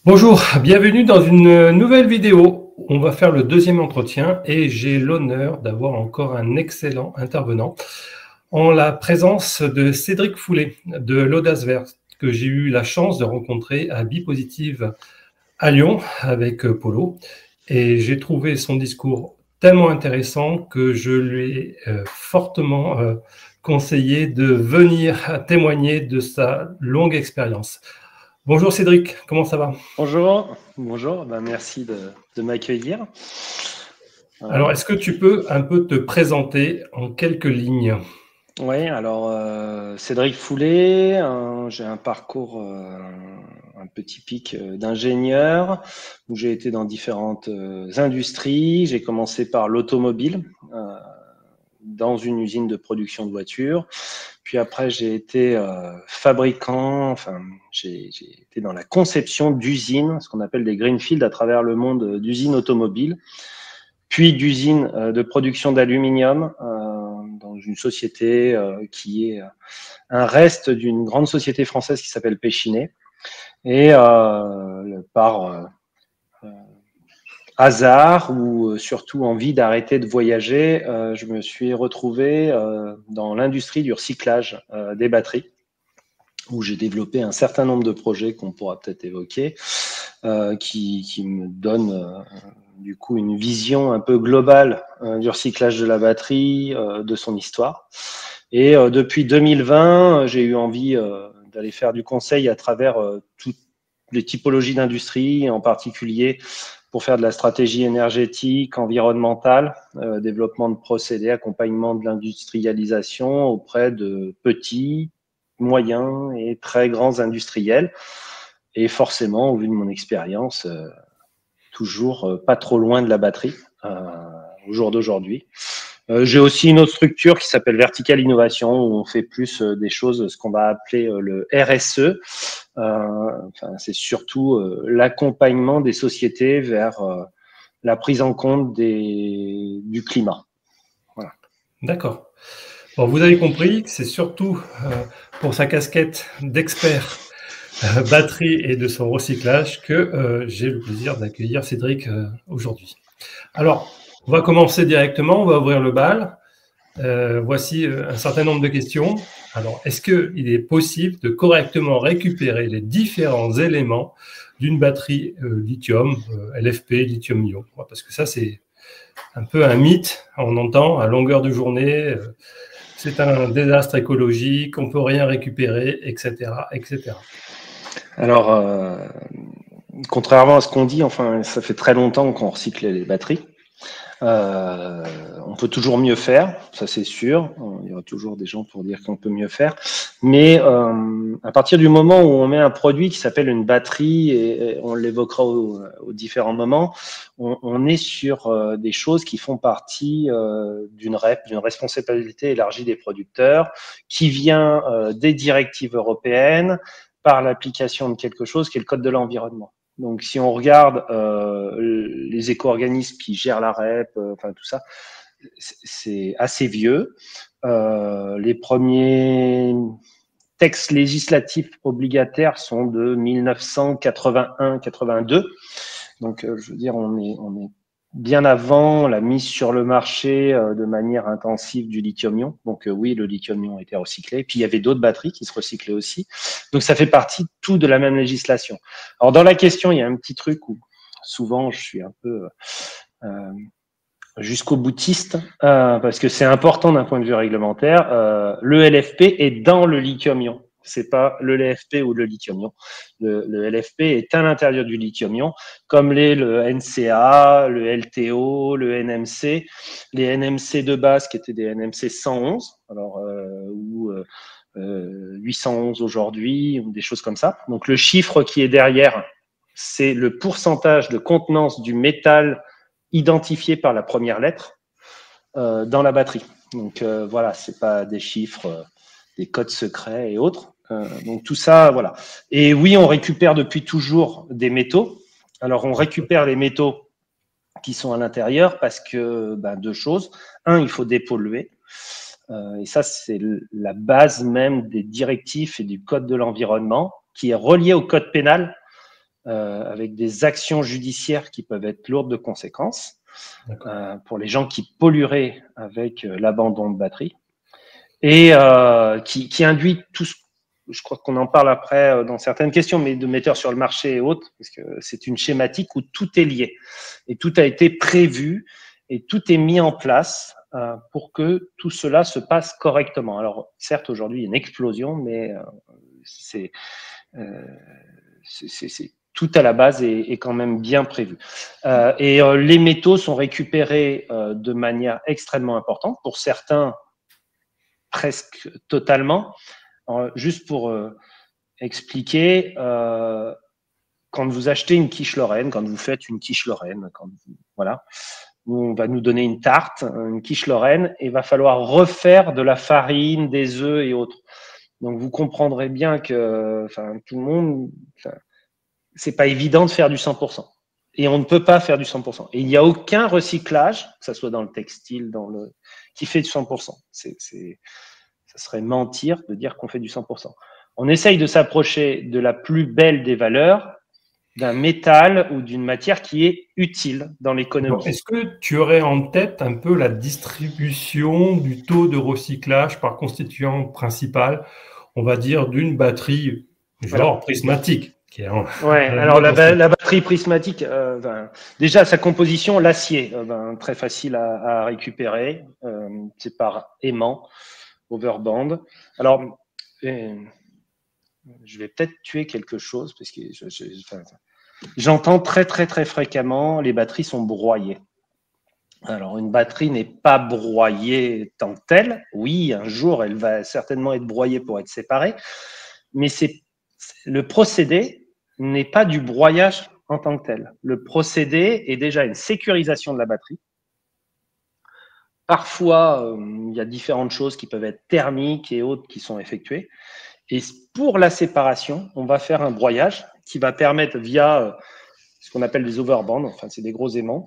Bonjour, bienvenue dans une nouvelle vidéo. On va faire le deuxième entretien et j'ai l'honneur d'avoir encore un excellent intervenant en la présence de Cédric Foulet de l'Audace Verte que j'ai eu la chance de rencontrer à Bipositive à Lyon avec Polo. Et j'ai trouvé son discours tellement intéressant que je lui ai fortement conseillé de venir témoigner de sa longue expérience. Bonjour Cédric, comment ça va? Bonjour, bonjour. Merci de m'accueillir. Alors, est-ce que tu peux un peu te présenter en quelques lignes? Oui, alors Cédric Foulet, j'ai un parcours un peu typique d'ingénieur où j'ai été dans différentes industries. J'ai commencé par l'automobile dans une usine de production de voitures. Puis après, j'ai été fabricant, enfin, j'ai été dans la conception d'usines, ce qu'on appelle des greenfields à travers le monde d'usines automobiles, puis d'usines de production d'aluminium dans une société qui est un reste d'une grande société française qui s'appelle Péchinet. Et par hasard ou surtout envie d'arrêter de voyager, je me suis retrouvé dans l'industrie du recyclage des batteries, où j'ai développé un certain nombre de projets qu'on pourra peut-être évoquer, qui me donnent du coup une vision un peu globale du recyclage de la batterie, de son histoire. Et depuis 2020, j'ai eu envie d'aller faire du conseil à travers toutes les typologies d'industrie, en particulier pour faire de la stratégie énergétique, environnementale, développement de procédés, accompagnement de l'industrialisation auprès de petits, moyens et très grands industriels. Et forcément, au vu de mon expérience, toujours pas trop loin de la batterie au jour d'aujourd'hui. J'ai aussi une autre structure qui s'appelle Vertical Innovation, où on fait plus des choses, ce qu'on va appeler le RSE. Enfin, c'est surtout l'accompagnement des sociétés vers la prise en compte du climat. Voilà. D'accord. Bon, vous avez compris que c'est surtout pour sa casquette d'expert batterie et de son recyclage que j'ai le plaisir d'accueillir Cédric aujourd'hui. Alors, on va commencer directement, on va ouvrir le bal. Voici un certain nombre de questions. Alors, est-ce qu'il est possible de correctement récupérer les différents éléments d'une batterie lithium, LFP, lithium-ion? Parce que ça, c'est un peu un mythe. On entend à longueur de journée, c'est un désastre écologique, on ne peut rien récupérer, etc., etc. Alors, contrairement à ce qu'on dit, enfin, ça fait très longtemps qu'on recycle les batteries. On peut toujours mieux faire, ça c'est sûr. Il y aura toujours des gens pour dire qu'on peut mieux faire. Mais à partir du moment où on met un produit qui s'appelle une batterie, et on l'évoquera aux différents moments, on est sur des choses qui font partie d'une REP, d'une responsabilité élargie des producteurs, qui vient des directives européennes par l'application de quelque chose qui est le code de l'environnement. Donc, si on regarde les éco-organismes qui gèrent la REP, enfin tout ça, c'est assez vieux. Les premiers textes législatifs obligataires sont de 1981-82. Donc, je veux dire, on est bien avant la mise sur le marché de manière intensive du lithium-ion. Donc, oui, le lithium-ion a été recyclé. Puis, il y avait d'autres batteries qui se recyclaient aussi. Donc, ça fait partie tout de la même législation. Alors, dans la question, il y a un petit truc où souvent, je suis un peu jusqu'au boutiste, parce que c'est important d'un point de vue réglementaire. Le LFP est dans le lithium-ion. C'est pas le LFP ou le lithium-ion. Le LFP est à l'intérieur du lithium-ion, comme l'est le NCA, le LTO, le NMC, les NMC de base qui étaient des NMC 111, alors ou 811 aujourd'hui, ou des choses comme ça. Donc le chiffre qui est derrière, c'est le pourcentage de contenance du métal identifié par la première lettre dans la batterie. Donc voilà, c'est pas des chiffres, des codes secrets et autres. Donc tout ça, voilà. Et oui, on récupère depuis toujours des métaux. Alors on récupère les métaux qui sont à l'intérieur parce que deux choses. Un, il faut dépolluer. Et ça, c'est la base même des directives et du code de l'environnement qui est relié au code pénal avec des actions judiciaires qui peuvent être lourdes de conséquences pour les gens qui pollueraient avec l'abandon de batterie et qui induit tout ce. Je crois qu'on en parle après dans certaines questions, mais de metteurs sur le marché et autres, parce que c'est une schématique où tout est lié et tout a été prévu et tout est mis en place pour que tout cela se passe correctement. Alors, certes, aujourd'hui, il y a une explosion, mais c'est tout à la base est quand même bien prévu. Et les métaux sont récupérés de manière extrêmement importante, pour certains presque totalement. Alors, juste pour expliquer, quand vous achetez une quiche Lorraine, quand vous faites une quiche Lorraine, voilà, on va nous donner une tarte, une quiche Lorraine, et il va falloir refaire de la farine, des œufs et autres. Donc vous comprendrez bien que, tout le monde, c'est pas évident de faire du 100%. Et on ne peut pas faire du 100%. Et il n'y a aucun recyclage, que ce soit dans le textile, qui fait du 100%. Ça serait mentir de dire qu'on fait du 100%. On essaye de s'approcher de la plus belle des valeurs, d'un métal ou d'une matière qui est utile dans l'économie. Est-ce que tu aurais en tête un peu la distribution du taux de recyclage par constituant principal, on va dire, d'une batterie genre prismatique alors la batterie prismatique, déjà sa composition, l'acier, très facile à récupérer, c'est par aimant, overband. Alors, je vais peut-être tuer quelque chose parce que j'entends très fréquemment les batteries sont broyées. Alors, une batterie n'est pas broyée tant que telle. Oui, un jour, elle va certainement être broyée pour être séparée, mais le procédé n'est pas du broyage en tant que tel. Le procédé est déjà une sécurisation de la batterie. Parfois, il y a différentes choses qui peuvent être thermiques et autres qui sont effectuées. Et pour la séparation, on va faire un broyage qui va permettre, via ce qu'on appelle des overbands, enfin c'est des gros aimants,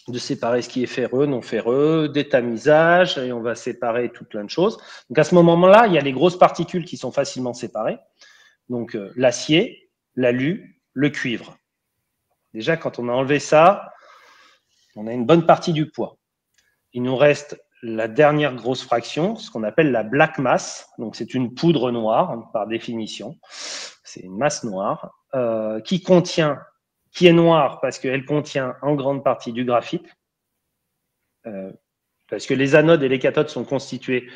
de séparer ce qui est ferreux, non ferreux, des tamisages, et on va séparer tout plein de choses. Donc à ce moment-là, il y a les grosses particules qui sont facilement séparées. Donc l'acier, l'alu, le cuivre. Déjà, quand on a enlevé ça, on a une bonne partie du poids. Il nous reste la dernière grosse fraction, ce qu'on appelle la black mass. Donc c'est une poudre noire, par définition. C'est une masse noire qui est noire parce qu'elle contient en grande partie du graphite. Parce que les anodes et les cathodes sont constituées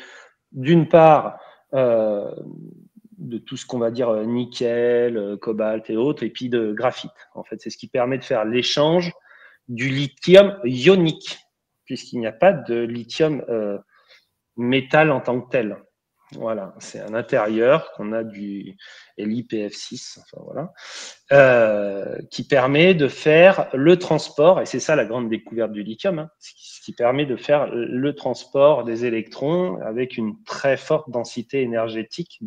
d'une part de tout ce qu'on va dire nickel, cobalt et autres, et puis de graphite. En fait, c'est ce qui permet de faire l'échange du lithium ionique, puisqu'il n'y a pas de lithium métal en tant que tel. Voilà, c'est un intérieur qu'on a du LiPF6, enfin voilà, qui permet de faire le transport, et c'est ça la grande découverte du lithium, hein, ce qui permet de faire le transport des électrons avec une très forte densité énergétique,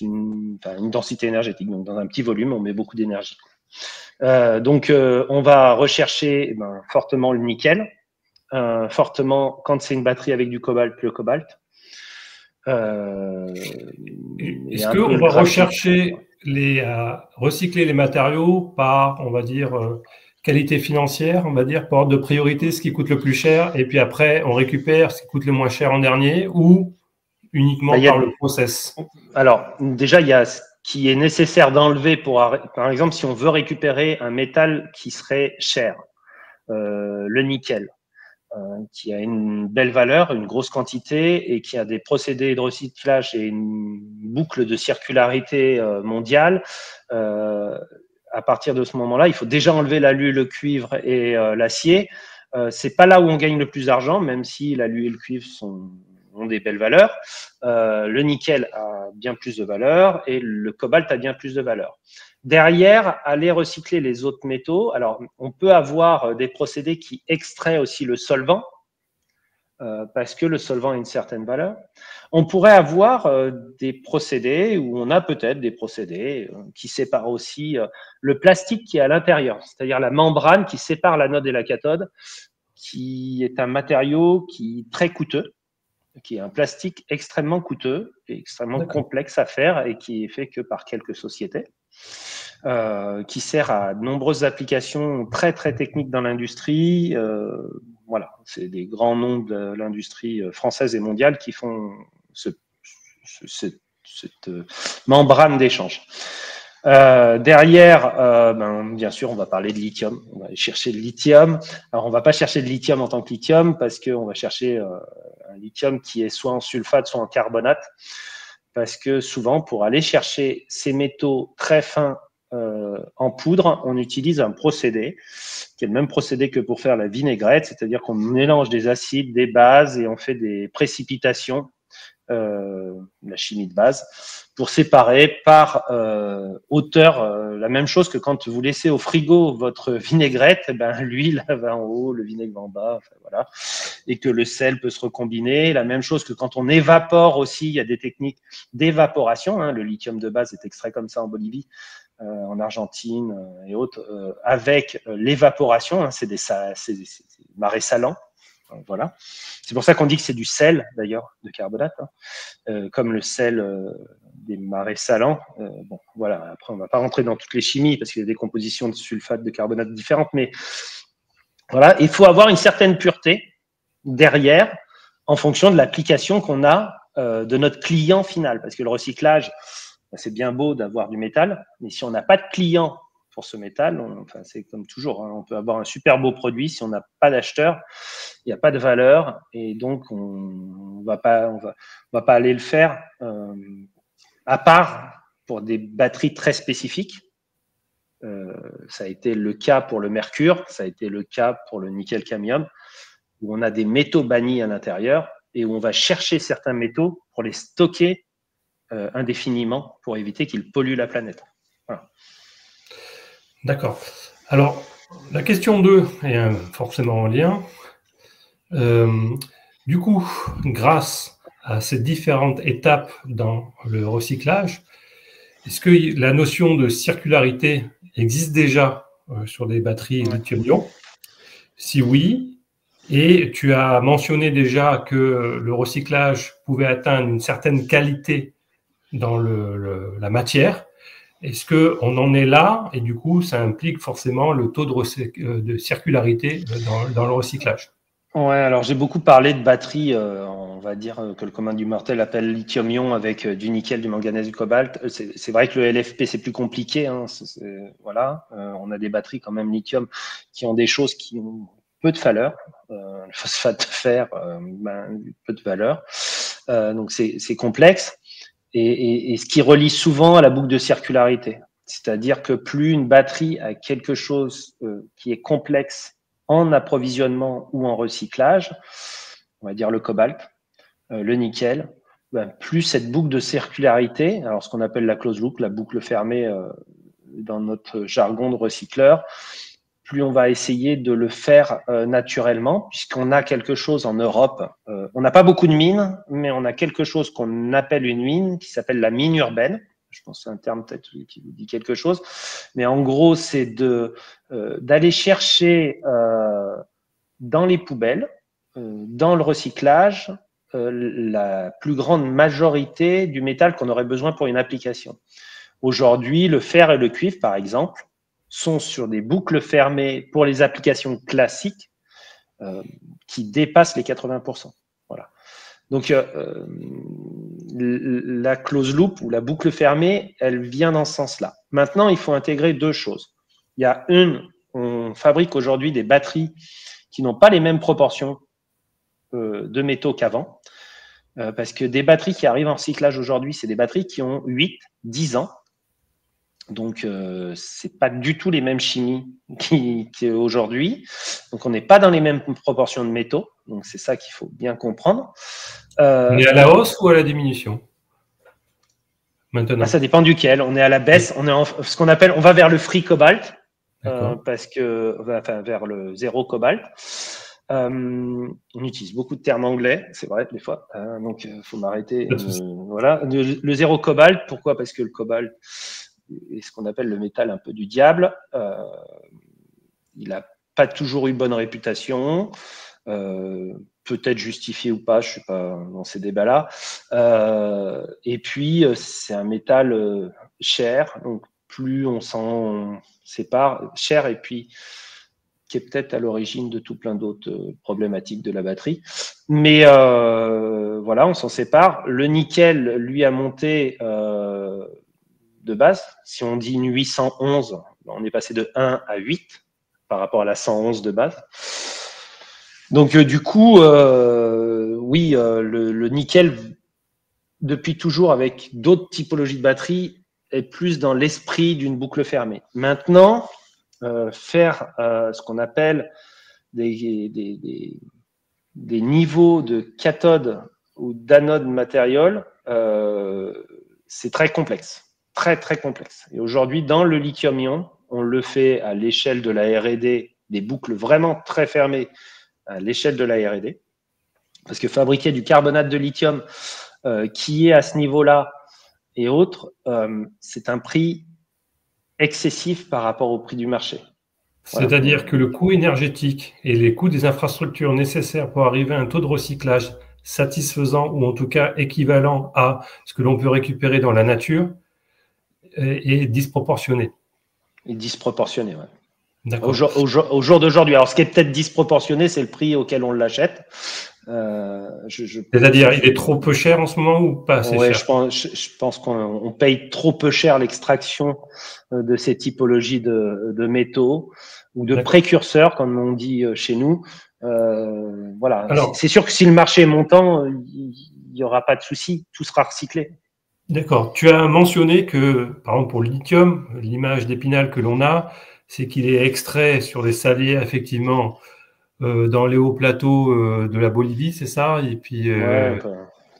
une densité énergétique, donc dans un petit volume, on met beaucoup d'énergie. Donc, on va rechercher fortement le nickel, fortement, quand c'est une batterie avec du cobalt, le cobalt. Est-ce qu'on va rechercher recycler les matériaux par, on va dire, qualité financière, on va dire, par ordre de priorité, ce qui coûte le plus cher, et puis après, on récupère ce qui coûte le moins cher en dernier, ou uniquement par le process? Alors, déjà, il y a ce qui est nécessaire d'enlever par exemple, si on veut récupérer un métal qui serait cher, le nickel. Qui a une belle valeur, une grosse quantité et qui a des procédés de recyclage et une boucle de circularité mondiale. À partir de ce moment-là, il faut déjà enlever l'alu, le cuivre et l'acier. C'est pas là où on gagne le plus d'argent, même si l'alu et le cuivre ont des belles valeurs. Le nickel a bien plus de valeur et le cobalt a bien plus de valeur. Derrière, aller recycler les autres métaux. Alors, on peut avoir des procédés qui extraient aussi le solvant, parce que le solvant a une certaine valeur. On pourrait avoir des procédés, ou on a peut-être des procédés qui séparent aussi le plastique qui est à l'intérieur, c'est-à-dire la membrane qui sépare l'anode et la cathode, qui est un matériau qui est très coûteux, qui est un plastique extrêmement coûteux et extrêmement complexe à faire et qui est fait que par quelques sociétés. qui sert à de nombreuses applications très très techniques dans l'industrie. Voilà, c'est des grands noms de l'industrie française et mondiale qui font cette membrane d'échange. Derrière, bien sûr, on va parler de lithium. On va aller chercher le lithium. Alors, on va pas chercher de lithium en tant que lithium parce qu'on va chercher un lithium qui est soit en sulfate, soit en carbonate. Parce que souvent, pour aller chercher ces métaux très fins en poudre, on utilise un procédé qui est le même procédé que pour faire la vinaigrette, c'est-à-dire qu'on mélange des acides, des bases et on fait des précipitations, la chimie de base, pour séparer par hauteur, la même chose que quand vous laissez au frigo votre vinaigrette, l'huile va en haut, le vinaigre va en bas, enfin, voilà, et que le sel peut se recombiner. La même chose que quand on évapore aussi, il y a des techniques d'évaporation, hein, le lithium de base est extrait comme ça en Bolivie, en Argentine et autres, avec l'évaporation, hein, c'est des marais salants. Voilà. C'est pour ça qu'on dit que c'est du sel, d'ailleurs, de carbonate, hein, comme le sel des marais salants. Bon, voilà. Après, on ne va pas rentrer dans toutes les chimies parce qu'il y a des compositions de sulfate de carbonate différentes, mais voilà, il faut avoir une certaine pureté derrière en fonction de l'application qu'on a de notre client final, parce que le recyclage, c'est bien beau d'avoir du métal, mais si on n'a pas de client pour ce métal, enfin, c'est comme toujours, hein, on peut avoir un super beau produit, si on n'a pas d'acheteur, il n'y a pas de valeur, et donc on va pas aller le faire, à part pour des batteries très spécifiques. Ça a été le cas pour le mercure, ça a été le cas pour le nickel-cadmium, où on a des métaux bannis à l'intérieur et où on va chercher certains métaux pour les stocker indéfiniment pour éviter qu'ils polluent la planète. Voilà. D'accord. Alors, la question 2 est forcément en lien. Du coup, grâce à ces différentes étapes dans le recyclage, est-ce que la notion de circularité existe déjà sur des batteries lithium-ion? Si oui, et tu as mentionné déjà que le recyclage pouvait atteindre une certaine qualité dans la matière. Est-ce qu'on en est là? Et du coup, ça implique forcément le taux de circularité dans le recyclage. Ouais, alors j'ai beaucoup parlé de batteries, on va dire que le commun du mortel appelle lithium-ion avec du nickel, du manganèse, du cobalt. C'est vrai que le LFP c'est plus compliqué, hein, voilà. On a des batteries quand même lithium qui ont des choses qui ont peu de valeur. Le phosphate de fer, peu de valeur. Donc c'est complexe. Et ce qui relie souvent à la boucle de circularité. C'est-à-dire que plus une batterie a quelque chose qui est complexe en approvisionnement ou en recyclage, on va dire le cobalt, le nickel, plus cette boucle de circularité, alors ce qu'on appelle la close loop, la boucle fermée dans notre jargon de recycleur, plus on va essayer de le faire naturellement, puisqu'on a quelque chose en Europe. On n'a pas beaucoup de mines, mais on a quelque chose qu'on appelle une mine, qui s'appelle la mine urbaine. Je pense que c'est un terme peut-être qui vous dit quelque chose. Mais en gros, c'est d'aller chercher dans les poubelles, dans le recyclage, la plus grande majorité du métal qu'on aurait besoin pour une application. Aujourd'hui, le fer et le cuivre, par exemple, sont sur des boucles fermées pour les applications classiques qui dépassent les 80%. Voilà. Donc, la close loop ou la boucle fermée, elle vient dans ce sens-là. Maintenant, il faut intégrer deux choses. Il y a on fabrique aujourd'hui des batteries qui n'ont pas les mêmes proportions de métaux qu'avant, parce que des batteries qui arrivent en recyclage aujourd'hui, c'est des batteries qui ont 8, 10 ans. Donc, c'est pas du tout les mêmes chimies qu'aujourd'hui. Donc, on n'est pas dans les mêmes proportions de métaux. Donc, c'est ça qu'il faut bien comprendre. On est à la hausse ou à la diminution maintenant? Ça dépend duquel. On est à la baisse. On est ce qu'on appelle, on va vers le free cobalt, parce que, enfin, vers le zéro cobalt. On utilise beaucoup de termes anglais, c'est vrai, des fois. Donc, il faut m'arrêter. Voilà. Le zéro cobalt, pourquoi? Parce que le cobalt est ce qu'on appelle le métal un peu du diable. Il n'a pas toujours eu bonne réputation. Peut-être justifié ou pas, je ne suis pas dans ces débats-là. Et puis, c'est un métal cher. Donc, plus on s'en sépare, cher, et puis qui est peut-être à l'origine de tout plein d'autres problématiques de la batterie. Mais voilà, on s'en sépare. Le nickel, lui, a monté de base. Si on dit une 811, on est passé de 1 à 8 par rapport à la 111 de base. Donc, du coup, oui, le nickel, depuis toujours, avec d'autres typologies de batteries, est plus dans l'esprit d'une boucle fermée. Maintenant, faire ce qu'on appelle des niveaux de cathode ou d'anode matériel, c'est très complexe, très, très complexe. Et aujourd'hui, dans le lithium-ion, on le fait à l'échelle de la R&D, des boucles vraiment très fermées à l'échelle de la R&D, parce que fabriquer du carbonate de lithium qui est à ce niveau-là et autres, c'est un prix excessif par rapport au prix du marché. C'est-à-dire voilà. que le coût énergétique et les coûts des infrastructures nécessaires pour arriver à un taux de recyclage satisfaisant ou en tout cas équivalent à ce que l'on peut récupérer dans la nature est disproportionné. Et disproportionné, ouais. D'accord. Au jour d'aujourd'hui. Alors, ce qui est peut-être disproportionné, c'est le prix auquel on l'achète. C'est-à-dire, il est trop peu cher en ce moment ou pas assez cher? Je pense qu'on paye trop peu cher l'extraction de ces typologies de métaux ou de précurseurs, comme on dit chez nous. Voilà. C'est sûr que si le marché est montant, il n'y aura pas de souci, tout sera recyclé. D'accord. Tu as mentionné que, par exemple, pour le lithium, l'image d'Épinal que l'on a, c'est qu'il est extrait sur des saliers, effectivement, dans les hauts plateaux de la Bolivie, c'est ça? Et puis,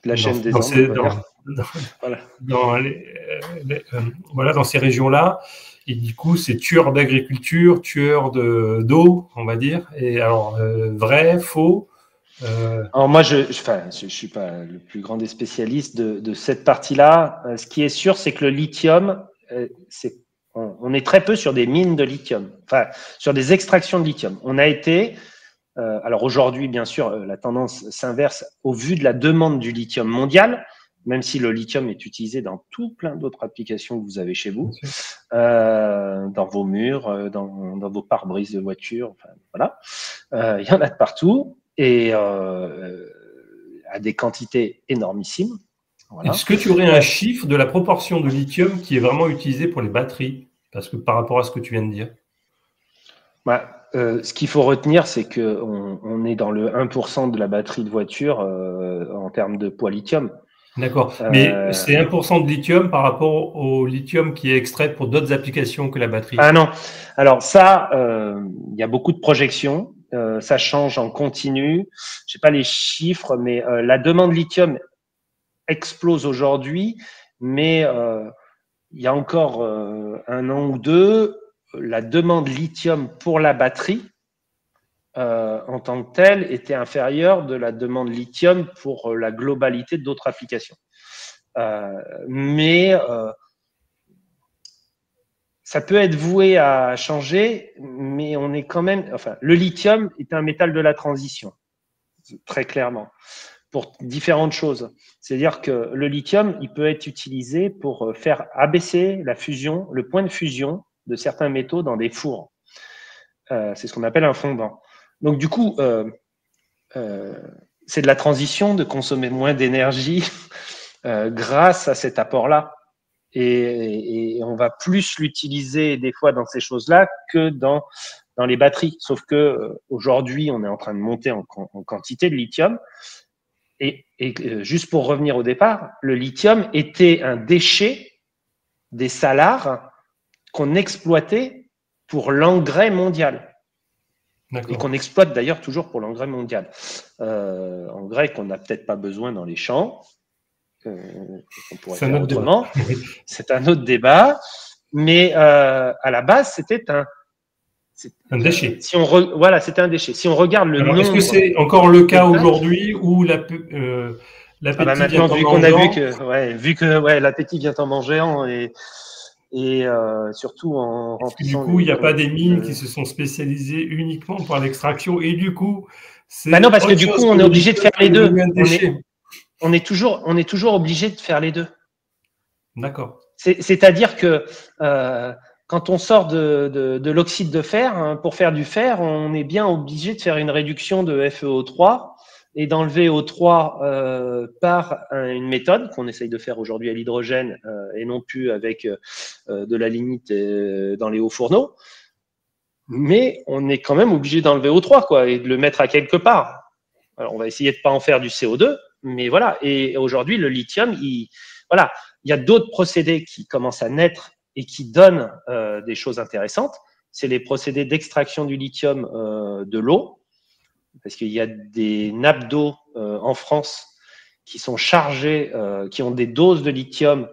la chaîne des Andes, voilà, dans ces régions-là. Et du coup, c'est tueur d'agriculture, tueur d'eau, on va dire. Et alors, vrai, faux? Alors moi, je suis pas le plus grand des spécialistes de cette partie-là. Ce qui est sûr, c'est que le lithium, on est très peu sur des mines de lithium, enfin sur des extractions de lithium. On a été, alors aujourd'hui, bien sûr, la tendance s'inverse au vu de la demande du lithium mondial, même si le lithium est utilisé dans tout plein d'autres applications que vous avez chez vous, dans vos murs, dans vos pare-brises de voitures, enfin, voilà. Il y en a de partout. Et à des quantités énormissimes. Voilà. Est-ce que tu aurais un chiffre de la proportion de lithium qui est vraiment utilisé pour les batteries? Parce que par rapport à ce que tu viens de dire. Ce qu'il faut retenir, c'est qu'on est dans le 1% de la batterie de voiture en termes de poids lithium. D'accord. Mais c'est 1% de lithium par rapport au lithium qui est extrait pour d'autres applications que la batterie. Ah non. Alors ça, il y a beaucoup de projections. Ça change en continu. Je sais pas les chiffres, mais la demande lithium explose aujourd'hui. Mais il y a encore un an ou deux, la demande lithium pour la batterie en tant que telle était inférieure de la demande lithium pour la globalité d'autres applications. Mais ça peut être voué à changer, mais on est quand même. Enfin, le lithium est un métal de la transition, très clairement, pour différentes choses. C'est-à-dire que le lithium, il peut être utilisé pour faire abaisser la fusion, le point de fusion de certains métaux dans des fours. C'est ce qu'on appelle un fondant. Donc, du coup, c'est de la transition de consommer moins d'énergie grâce à cet apport-là. Et on va plus l'utiliser des fois dans ces choses-là que dans les batteries. Sauf que aujourd'hui, on est en train de monter en quantité de lithium. Et juste pour revenir au départ, le lithium était un déchet des salars qu'on exploitait pour l'engrais mondial. Et qu'on exploite d'ailleurs toujours pour l'engrais mondial. Engrais qu'on n'a peut-être pas besoin dans les champs. On pourrait faire autrement. C'est un autre débat. Mais à la base, c'était un déchet. Voilà, c'était un déchet. Si on regarde le nombre... Est-ce que c'est encore le cas aujourd'hui où l'appétit maintenant, vu qu'on a vu que l'appétit vient en mangeant et surtout en remplissant... Du coup, il n'y a pas des mines qui se sont spécialisées uniquement pour l'extraction et du coup... non, parce que du coup, on est obligé de faire les deux. On est toujours obligé de faire les deux. D'accord. C'est-à-dire que quand on sort de l'oxyde de fer, hein, pour faire du fer, on est bien obligé de faire une réduction de FeO3 et d'enlever O3 par une méthode qu'on essaye de faire aujourd'hui à l'hydrogène et non plus avec de la lignite dans les hauts fourneaux. Mais on est quand même obligé d'enlever O3 quoi, et de le mettre à quelque part. Alors, on va essayer de ne pas en faire du CO2, mais voilà. Et aujourd'hui, le lithium, voilà, il y a d'autres procédés qui commencent à naître et qui donnent des choses intéressantes. C'est les procédés d'extraction du lithium de l'eau, parce qu'il y a des nappes d'eau en France qui sont chargées, qui ont des doses de lithium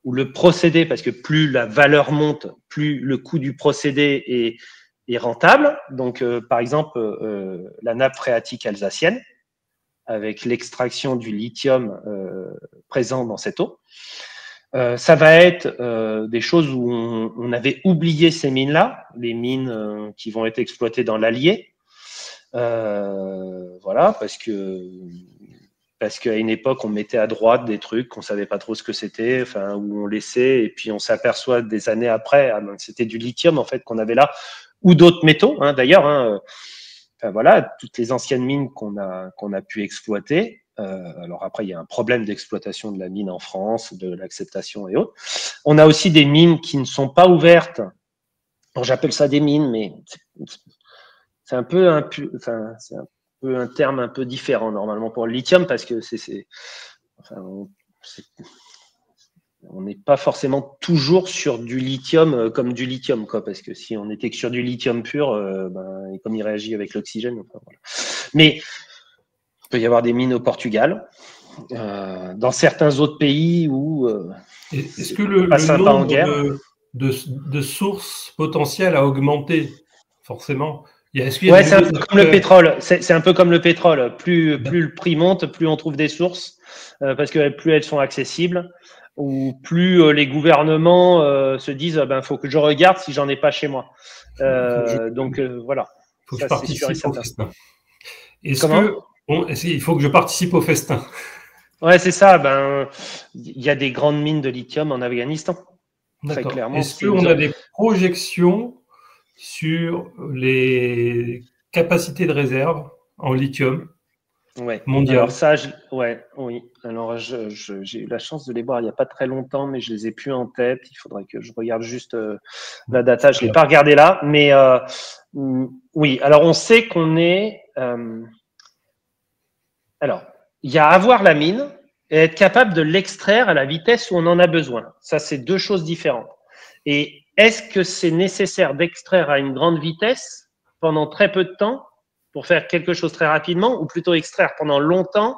où le procédé, parce que plus la valeur monte, plus le coût du procédé est rentable. Donc, par exemple, la nappe phréatique alsacienne, avec l'extraction du lithium présent dans cette eau. Ça va être des choses où on avait oublié ces mines-là, les mines qui vont être exploitées dans l'Allier. Voilà, parce qu'à une époque, on mettait à droite des trucs qu'on savait pas trop ce que c'était, enfin, où on laissait, et puis on s'aperçoit des années après, ah, c'était du lithium en fait qu'on avait là, ou d'autres métaux, hein, d'ailleurs. Hein, enfin, voilà, toutes les anciennes mines qu'on a pu exploiter. Alors après, il y a un problème d'exploitation de la mine en France, de l'acceptation et autres. On a aussi des mines qui ne sont pas ouvertes. Alors, j'appelle ça des mines, mais c'est un peu un terme un peu différent normalement pour le lithium parce que on n'est pas forcément toujours sur du lithium comme du lithium, quoi, parce que si on était que sur du lithium pur, et comme il réagit avec l'oxygène, enfin, voilà. Mais il peut y avoir des mines au Portugal, dans certains autres pays où est-ce que le nombre de sources potentielles a augmenté forcément? Ouais, c'est un peu comme le pétrole. C'est un peu comme le pétrole. Plus le prix monte, plus on trouve des sources, parce que plus elles sont accessibles, ou plus les gouvernements se disent ben faut que je regarde si j'en ai pas chez moi. Donc voilà. Faut que je participe au festin. Comment ? Il faut que je participe au festin. Ouais, c'est ça. Ben il y a des grandes mines de lithium en Afghanistan. Très clairement. Est-ce qu'on a des projections sur les capacités de réserve en lithium mondial? Alors ça, oui. Alors j'ai eu la chance de les voir il n'y a pas très longtemps, mais je les ai plus en tête. Il faudrait que je regarde juste la data. Je l'ai pas regardé là, mais oui. Alors on sait qu'on est. Alors il y a avoir la mine et être capable de l'extraire à la vitesse où on en a besoin. Ça, c'est deux choses différentes. Et est-ce que c'est nécessaire d'extraire à une grande vitesse pendant très peu de temps pour faire quelque chose très rapidement, ou plutôt extraire pendant longtemps,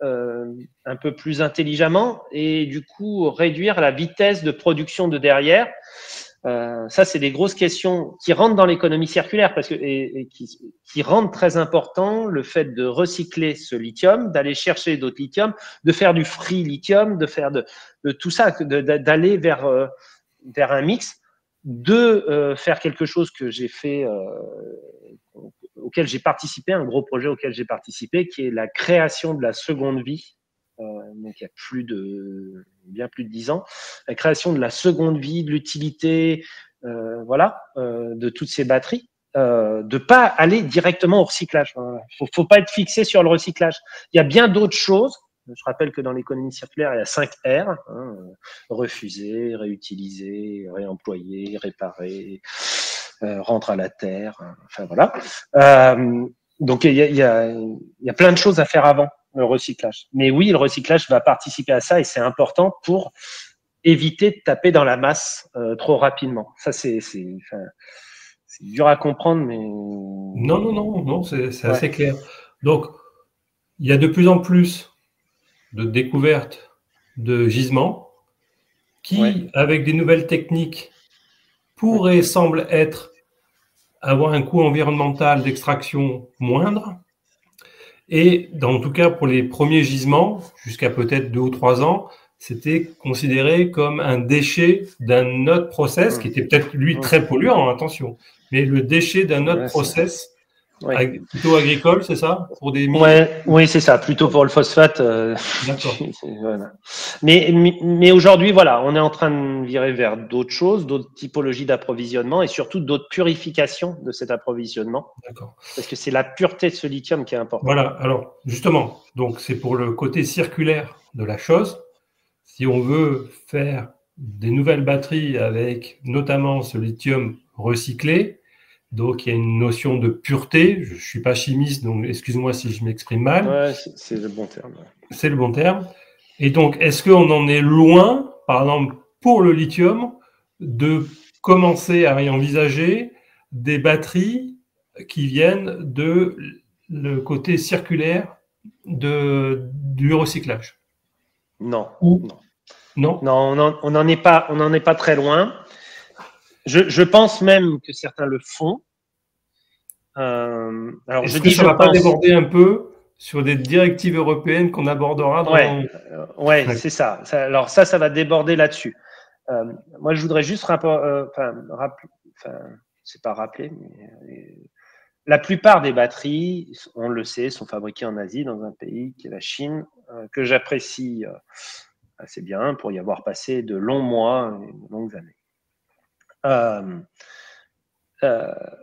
un peu plus intelligemment, et du coup réduire la vitesse de production de derrière? Ça, c'est des grosses questions qui rentrent dans l'économie circulaire parce que, et qui rendent très important le fait de recycler ce lithium, d'aller chercher d'autres lithiums, de faire du free lithium, de faire de tout ça, d'aller vers un mix, de faire quelque chose que j'ai fait, auquel j'ai participé, un gros projet auquel j'ai participé, qui est la création de la seconde vie. Donc il y a bien plus de 10 ans, la création de la seconde vie, de l'utilité, de toutes ces batteries, de pas aller directement au recyclage. Faut pas être fixé sur le recyclage. Il y a bien d'autres choses. Je rappelle que dans l'économie circulaire, il y a 5 R, refuser, réutiliser, réemployer, réparer, rendre à la terre, enfin voilà. Donc il y a plein de choses à faire avant le recyclage. Mais oui, le recyclage va participer à ça et c'est important pour éviter de taper dans la masse trop rapidement. Ça, c'est dur à comprendre, mais... Non, c'est assez clair. Donc, il y a de plus en plus de découvertes de gisements qui, avec des nouvelles techniques, semblent avoir un coût environnemental d'extraction moindre. Et en tout cas, pour les premiers gisements, jusqu'à peut-être 2 ou 3 ans, c'était considéré comme un déchet d'un autre process, qui était peut-être, lui, très polluant, attention, mais le déchet d'un autre process Plutôt agricole, c'est ça, pour des oui, c'est ça, plutôt pour le phosphate. D'accord. Voilà. Mais aujourd'hui, voilà, on est en train de virer vers d'autres choses, d'autres typologies d'approvisionnement et surtout d'autres purifications de cet approvisionnement. D'accord. Parce que c'est la pureté de ce lithium qui est importante. Voilà, alors justement, donc c'est pour le côté circulaire de la chose. Si on veut faire des nouvelles batteries avec notamment ce lithium recyclé, donc il y a une notion de pureté. Je ne suis pas chimiste, donc excuse-moi si je m'exprime mal. Ouais, c'est le bon terme. C'est le bon terme. Et donc, est-ce qu'on en est loin, par exemple, pour le lithium, de commencer à y envisager des batteries qui viennent de le côté circulaire du recyclage? Non. Non. On n'en est pas très loin. Je pense même que certains le font. Alors, est-ce que ça ne va pas déborder un peu sur des directives européennes qu'on abordera dans… Ouais, c'est ça. Alors ça va déborder là-dessus. Moi, je voudrais juste c'est pas rappeler, mais la plupart des batteries, on le sait, sont fabriquées en Asie, dans un pays qui est la Chine, que j'apprécie assez bien pour y avoir passé de longs mois et de longues années.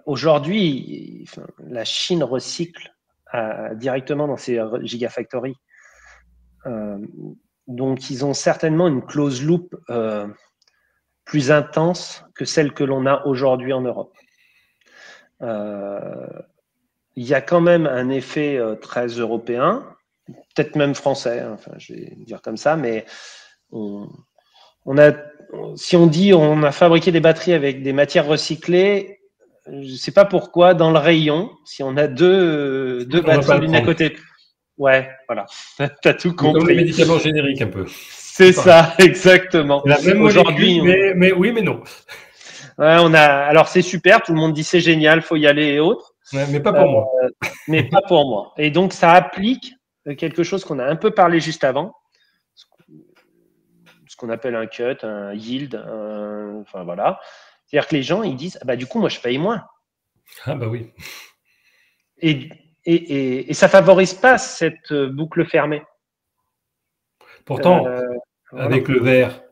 Aujourd'hui, la Chine recycle directement dans ses gigafactories. Donc, ils ont certainement une close loop plus intense que celle que l'on a aujourd'hui en Europe. Il y a quand même un effet très européen, peut-être même français, enfin, je vais dire comme ça, mais si on dit on a fabriqué des batteries avec des matières recyclées, je ne sais pas pourquoi, dans le rayon, si on a deux batteries l'une à côté. Ouais, voilà, tu as tout compris. Comme les médicaments génériques un peu. C'est ça, exactement. La même aujourd'hui, mais oui, mais non. Ouais, alors c'est super, tout le monde dit c'est génial, faut y aller et autres. Ouais, mais pas pour moi. Mais pas pour moi. Et donc ça applique quelque chose qu'on a un peu parlé juste avant, ce qu'on appelle un cut, un yield, enfin voilà. C'est-à-dire que les gens ils disent du coup moi je paye moins. Ah bah oui. Et ça favorise pas cette boucle fermée. Pourtant, avec le verre,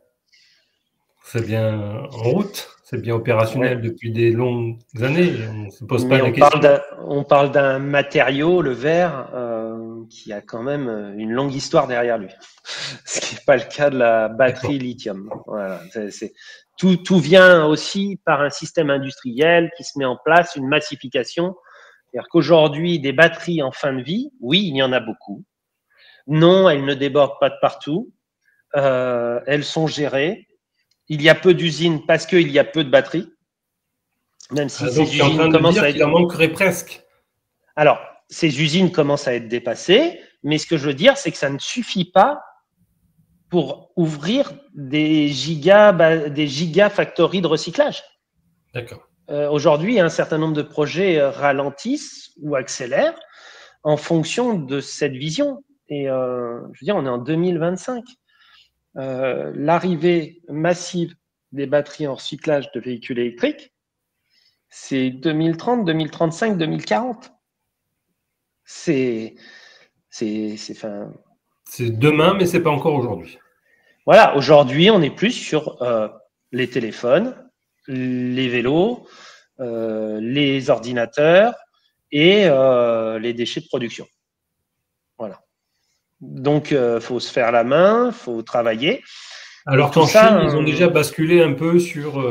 c'est bien en route, c'est bien opérationnel depuis des longues années. On ne se pose pas la question. On parle d'un matériau, le verre, qui a quand même une longue histoire derrière lui. Ce qui n'est pas le cas de la batterie lithium. Voilà, tout vient aussi par un système industriel qui se met en place, une massification. C'est-à-dire qu'aujourd'hui, des batteries en fin de vie, oui, il y en a beaucoup. Non, elles ne débordent pas de partout. Elles sont gérées. Il y a peu d'usines parce qu'il y a peu de batteries. Même si ces usines commencent à être… Il en manquerait presque. Alors, ces usines commencent à être dépassées, mais ce que je veux dire, c'est que ça ne suffit pas pour ouvrir des gigafactories de recyclage. D'accord. Aujourd'hui, un certain nombre de projets ralentissent ou accélèrent en fonction de cette vision. Et je veux dire, on est en 2025. L'arrivée massive des batteries en recyclage de véhicules électriques, c'est 2030, 2035, 2040. C'est demain, mais c'est pas encore aujourd'hui. Voilà, aujourd'hui, on est plus sur les téléphones, les vélos, les ordinateurs et les déchets de production. Voilà. Donc, faut se faire la main, faut travailler. Alors qu'en Chine, ils ont déjà basculé un peu sur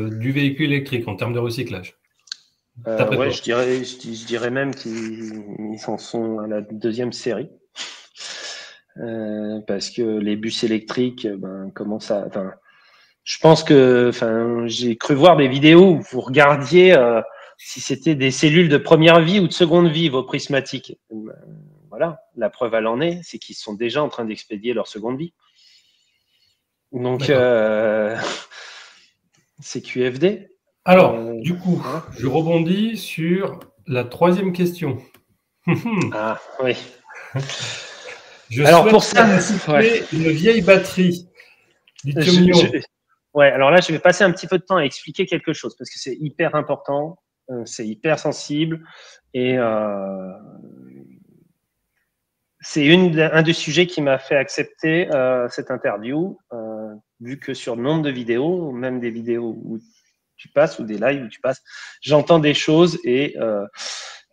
du véhicule électrique en termes de recyclage. Ouais, je dirais même qu'ils en sont à la deuxième série. Parce que les bus électriques commencent à… je pense que j'ai cru voir des vidéos où vous regardiez si c'était des cellules de première vie ou de seconde vie, vos prismatiques. Voilà, la preuve elle en est, c'est qu'ils sont déjà en train d'expédier leur seconde vie. Donc, c'est QFD. Alors, du coup, je rebondis sur la troisième question. Ah, oui. Alors, pour ça, une vieille batterie lithium-ion. Ouais, alors là, je vais passer un petit peu de temps à expliquer quelque chose parce que c'est hyper important. c'est hyper sensible et c'est un des sujets qui m'a fait accepter cette interview, vu que sur le nombre de vidéos, même des vidéos où tu passes ou des lives où tu passes, j'entends des choses et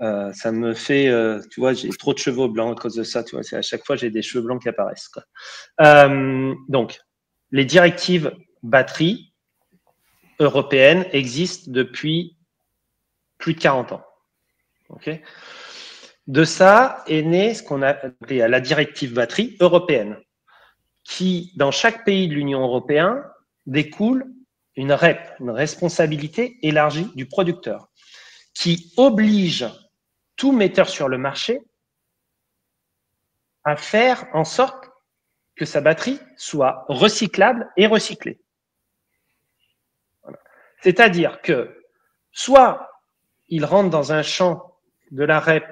ça me fait, tu vois, j'ai trop de cheveux blancs à cause de ça, tu vois, c'est à chaque fois j'ai des cheveux blancs qui apparaissent, quoi. Donc, les directives batterie européennes existent depuis plus de 40 ans. Okay. De ça est né ce qu'on a appelé la directive batterie européenne, qui, dans chaque pays de l'Union européenne, découle une REP, une responsabilité élargie du producteur, qui oblige tout metteur sur le marché à faire en sorte que sa batterie soit recyclable et recyclée. Voilà. C'est-à-dire que soit il rentre dans un champ de la REP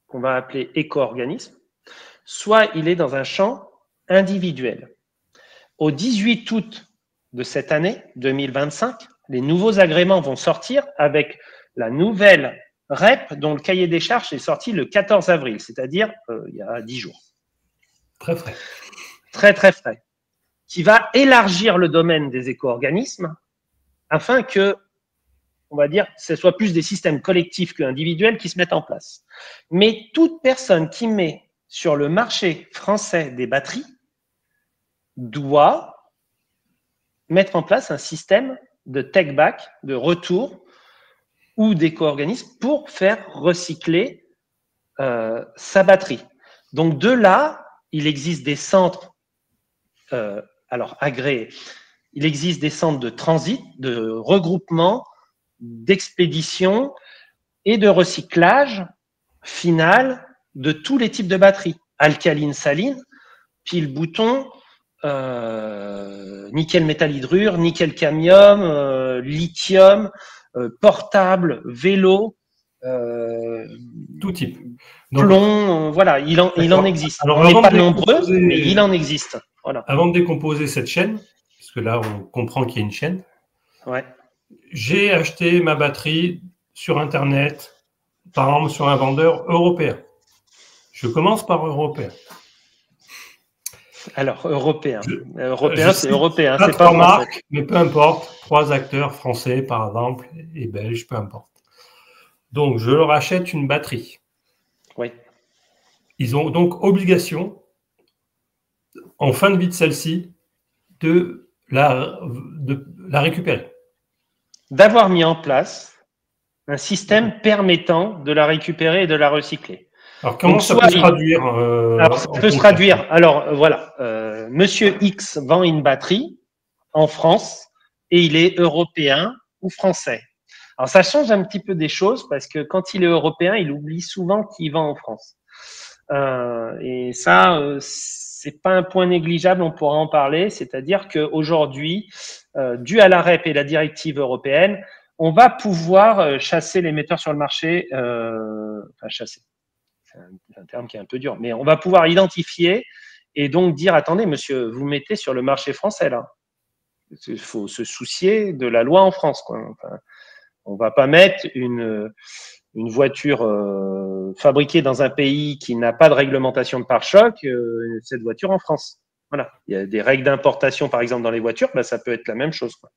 qu'on va appeler éco-organisme, soit il est dans un champ individuel. Au 18 août de cette année 2025, les nouveaux agréments vont sortir avec la nouvelle REP dont le cahier des charges est sorti le 14 avril, c'est-à-dire il y a 10 jours. Très frais. Très, très frais. Qui va élargir le domaine des éco-organismes afin que, on va dire, ce soit plus des systèmes collectifs qu'individuels qui se mettent en place. Mais toute personne qui met sur le marché français des batteries doit mettre en place un système de take-back, de retour ou d'éco-organismes pour faire recycler sa batterie. Donc de là, il existe des centres alors agréés. Il existe des centres de transit, de regroupement, d'expédition et de recyclage final de tous les types de batteries. Alcaline, saline, pile bouton, nickel métal hydrure, nickel cadmium, lithium, portable, vélo, tout type. Donc, plomb, voilà, il en existe. Alors, on n'est pas nombreux, mais il en existe. Voilà. Avant de décomposer cette chaîne, parce que là on comprend qu'il y a une chaîne, ouais. J'ai acheté ma batterie sur Internet, par exemple sur un vendeur européen. Je commence par européen. Alors, européen. Européen, c'est européen. C'est pas marque, mais peu importe. 3 acteurs français, par exemple, et belges, peu importe. Donc, je leur achète une batterie. Oui. Ils ont donc obligation, en fin de vie de celle-ci, de la récupérer. D'avoir mis en place un système permettant de la récupérer et de la recycler. Alors, comment ça peut se traduire alors, ça peut se traduire. Alors, voilà. Monsieur X vend une batterie en France et il est européen ou français. Alors, ça change un petit peu des choses parce que quand il est européen, il oublie souvent qu'il vend en France. Et ça, c'est pas un point négligeable, on pourra en parler. C'est-à-dire qu'aujourd'hui, dû à la REP et la directive européenne, on va pouvoir chasser les metteurs sur le marché, enfin chasser, c'est un terme qui est un peu dur, mais on va pouvoir identifier et donc dire, attendez, monsieur, vous mettez sur le marché français, là. Il faut se soucier de la loi en France, quoi. Enfin, on va pas mettre une voiture fabriquée dans un pays qui n'a pas de réglementation de pare-choc, cette voiture en France. Voilà. Il y a des règles d'importation, par exemple, dans les voitures, ben, ça peut être la même chose, quoi.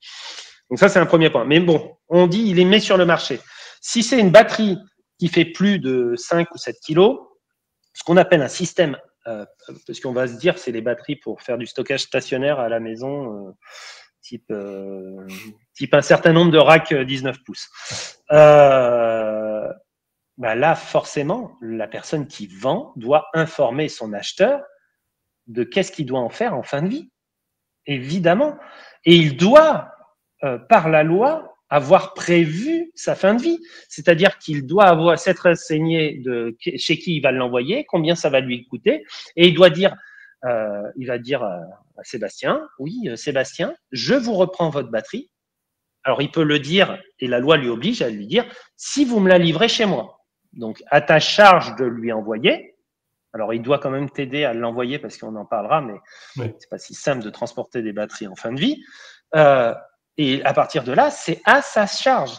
Donc ça, c'est un premier point. Mais bon, on dit, il est mis sur le marché. Si c'est une batterie qui fait plus de 5 ou 7 kilos, ce qu'on appelle un système, parce qu'on va se dire, c'est les batteries pour faire du stockage stationnaire à la maison, type un certain nombre de racks 19 pouces. Bah là, forcément, la personne qui vend doit informer son acheteur de qu'est-ce qu'il doit en faire en fin de vie. Évidemment. Et il doit, par la loi, avoir prévu sa fin de vie. C'est-à-dire qu'il doit s'être renseigné de chez qui il va l'envoyer, combien ça va lui coûter, et il va dire à Sébastien, oui, Sébastien, je vous reprends votre batterie. Alors, il peut le dire, et la loi lui oblige à lui dire, si vous me la livrez chez moi. Donc, à ta charge de lui envoyer. Alors, il doit quand même t'aider à l'envoyer parce qu'on en parlera, mais oui, c'est pas si simple de transporter des batteries en fin de vie. Et à partir de là, c'est à sa charge.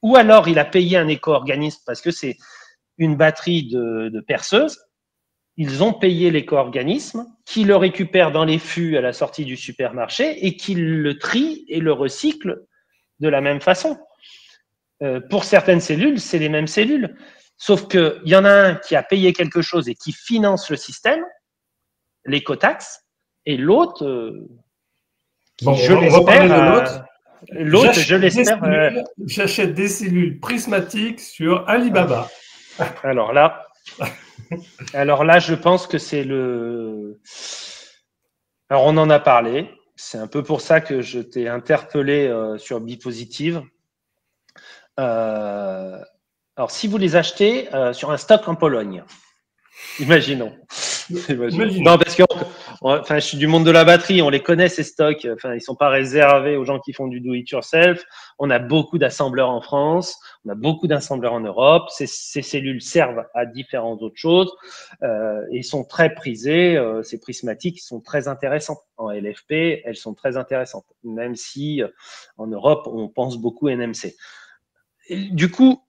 ou alors il a payé un éco-organisme parce que c'est une batterie de perceuse. Ils ont payé l'éco-organisme qui le récupère dans les fûts à la sortie du supermarché et qui le trie et le recycle de la même façon. Pour certaines cellules, c'est les mêmes cellules. Sauf qu'il y en a un qui a payé quelque chose et qui finance le système, l'écotaxe, et l'autre, je l'espère, l'autre, je l'espère. J'achète des cellules prismatiques sur Alibaba. Alors là, je pense que c'est le. Alors, on en a parlé. C'est un peu pour ça que je t'ai interpellé sur Bipositive. Alors, si vous les achetez sur un stock en Pologne, imaginons. Non, parce que je suis du monde de la batterie, on les connaît ces stocks. Enfin, ils sont pas réservés aux gens qui font du do-it-yourself. On a beaucoup d'assembleurs en France, on a beaucoup d'assembleurs en Europe. Ces cellules servent à différentes autres choses et sont très prisées. Ces prismatiques sont très intéressantes. En LFP, elles sont très intéressantes, même si en Europe, on pense beaucoup NMC. Et du coup,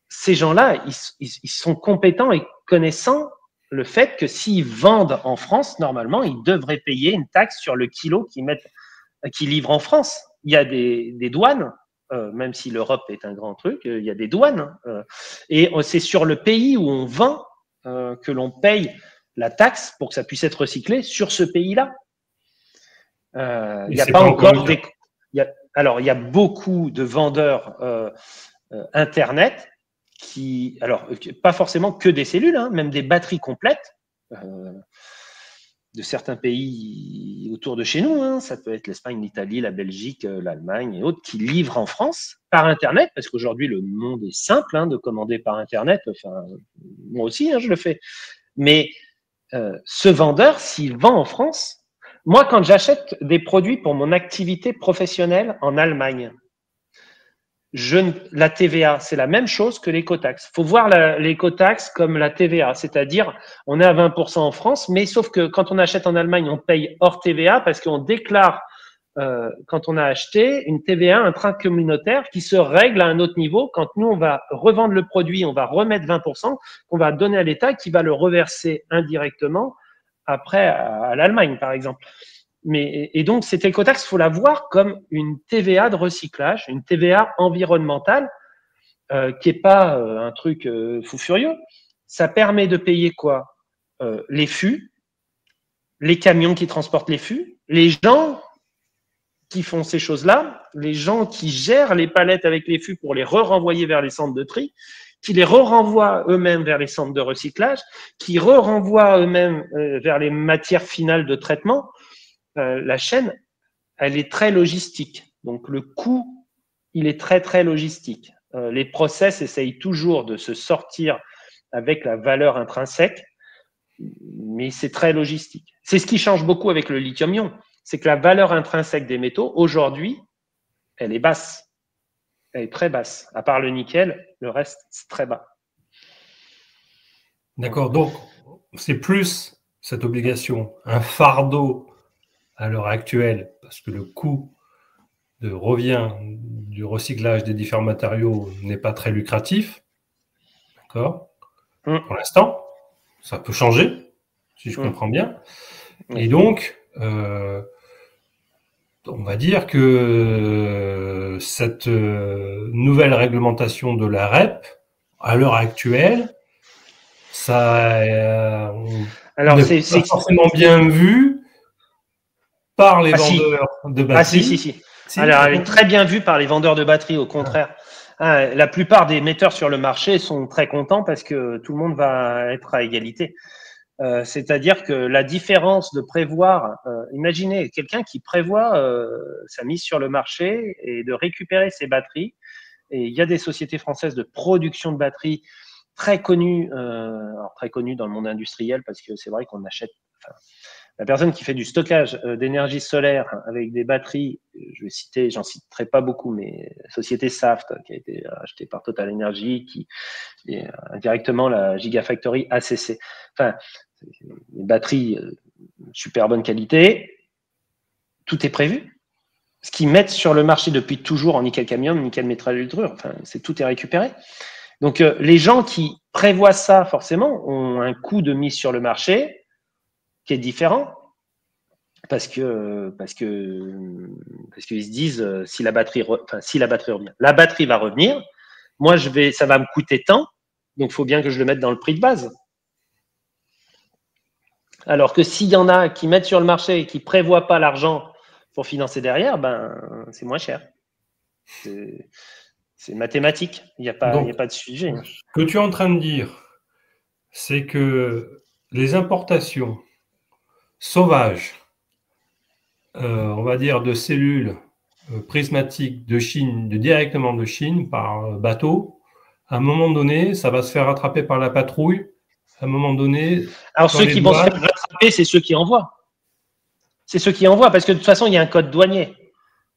ces gens-là, ils sont compétents et connaissants le fait que s'ils vendent en France, normalement, ils devraient payer une taxe sur le kilo qu'ils livrent en France. Il y a des douanes, même si l'Europe est un grand truc, il y a des douanes. Et c'est sur le pays où on vend que l'on paye la taxe pour que ça puisse être recyclé sur ce pays-là. Il n'y a pas encore des. Alors, il y a beaucoup de vendeurs Internet qui, alors, pas forcément que des cellules, hein, même des batteries complètes de certains pays autour de chez nous. Hein, ça peut être l'Espagne, l'Italie, la Belgique, l'Allemagne et autres qui livrent en France par Internet, parce qu'aujourd'hui, le monde est simple de commander par Internet. Enfin, moi aussi, je le fais. Mais ce vendeur, s'il vend en France, moi, quand j'achète des produits pour mon activité professionnelle en Allemagne, la TVA, c'est la même chose que l'écotaxe. Il faut voir l'écotaxe comme la TVA, c'est-à-dire on est à 20% en France, mais sauf que quand on achète en Allemagne, on paye hors TVA parce qu'on déclare quand on a acheté une TVA intracommunautaire qui se règle à un autre niveau. Quand nous, on va revendre le produit, on va remettre 20%, qu'on va donner à l'État qui va le reverser indirectement après à l'Allemagne, par exemple. Et donc, cette écotaxe, il faut la voir comme une TVA de recyclage, une TVA environnementale, qui n'est pas un truc fou furieux. Ça permet de payer quoi? Les fûts, les camions qui transportent les fûts, les gens qui font ces choses-là, les gens qui gèrent les palettes avec les fûts pour les renvoyer vers les centres de tri, qui les renvoient eux-mêmes vers les centres de recyclage, qui renvoient eux-mêmes vers les matières finales de traitement. La chaîne, elle est très logistique. Donc, le coût, il est très, très logistique. Les process essayent toujours de se sortir avec la valeur intrinsèque, mais c'est très logistique. C'est ce qui change beaucoup avec le lithium-ion. C'est que la valeur intrinsèque des métaux, aujourd'hui, elle est basse. Elle est très basse. À part le nickel, le reste, c'est très bas. D'accord. Donc, c'est plus cette obligation, un fardeau à l'heure actuelle, parce que le coût de revient du recyclage des différents matériaux n'est pas très lucratif. D'accord. Pour l'instant, ça peut changer, si je comprends bien. Et donc, on va dire que cette nouvelle réglementation de la REP, à l'heure actuelle, ça n'est pas forcément bien vu par les vendeurs de batteries. Si. Alors, elle est très bien vue par les vendeurs de batteries, au contraire. La plupart des metteurs sur le marché sont très contents parce que tout le monde va être à égalité. C'est-à-dire que la différence de prévoir, imaginez quelqu'un qui prévoit sa mise sur le marché et de récupérer ses batteries. Et il y a des sociétés françaises de production de batteries très connues, alors très connues dans le monde industriel parce que c'est vrai qu'on achète. La personne qui fait du stockage d'énergie solaire avec des batteries, je vais citer, j'en citerai pas beaucoup, mais la société Saft, qui a été achetée par Total Energy, qui est indirectement la Gigafactory ACC. Enfin, des batteries super bonne qualité, tout est prévu. ce qu'ils mettent sur le marché depuis toujours en nickel-cadmium, nickel-métal-hydrure, enfin, tout est récupéré. Donc, les gens qui prévoient ça, forcément, ont un coût de mise sur le marché qui est différent parce qu'ils se disent si la batterie revient, la batterie va revenir. Moi, ça va me coûter tant, donc il faut bien que je le mette dans le prix de base. Alors que s'il y en a qui mettent sur le marché et qui ne prévoient pas l'argent pour financer derrière, ben, c'est moins cher. C'est mathématique. Il n'y a pas de sujet. Ce que tu es en train de dire, c'est que les importations sauvages, on va dire, de cellules prismatiques de Chine, directement de Chine, par bateau, à un moment donné, ça va se faire rattraper par la patrouille. À un moment donné… Alors, ceux qui vont se faire rattraper, c'est ceux qui envoient. C'est ceux qui envoient, parce que de toute façon, il y a un code douanier.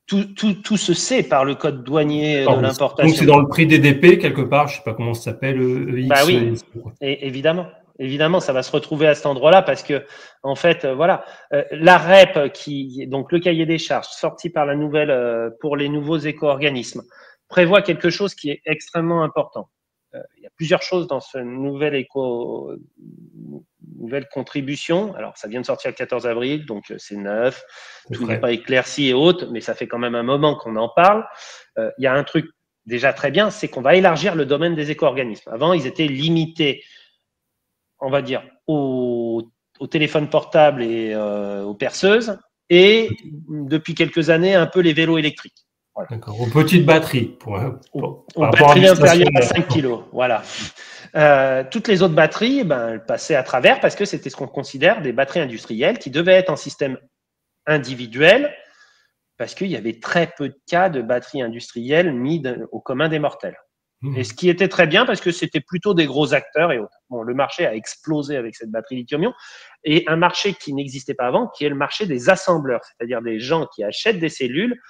Tout se sait par le code douanier de l'importation. Donc, c'est dans le prix DDP, quelque part, je ne sais pas comment ça s'appelle, EX. Bah oui, et évidemment, ça va se retrouver à cet endroit-là parce que, en fait, voilà, la REP, donc le cahier des charges sorti par la nouvelle pour les nouveaux éco-organismes, prévoit quelque chose qui est extrêmement important. Il y a plusieurs choses dans ce nouvelle contribution. Alors, ça vient de sortir le 14 avril, donc c'est neuf, tout n'est pas éclairci et autres, mais ça fait quand même un moment qu'on en parle. Il y a un truc déjà très bien, c'est qu'on va élargir le domaine des éco-organismes. Avant, ils étaient limités, on va dire, aux téléphones portables et aux perceuses, et depuis quelques années, un peu les vélos électriques. Voilà. D'accord. Aux petites batteries. Aux batteries inférieures à 5 kg. Voilà. Toutes les autres batteries, elles passaient à travers parce que c'était ce qu'on considère des batteries industrielles qui devaient être en système individuel parce qu'il y avait très peu de cas de batteries industrielles mis au commun des mortels. Et ce qui était très bien parce que c'était plutôt des gros acteurs et autres. Bon, le marché a explosé avec cette batterie lithium-ion et un marché qui n'existait pas avant, qui est le marché des assembleurs, c'est-à-dire des gens qui achètent des cellules,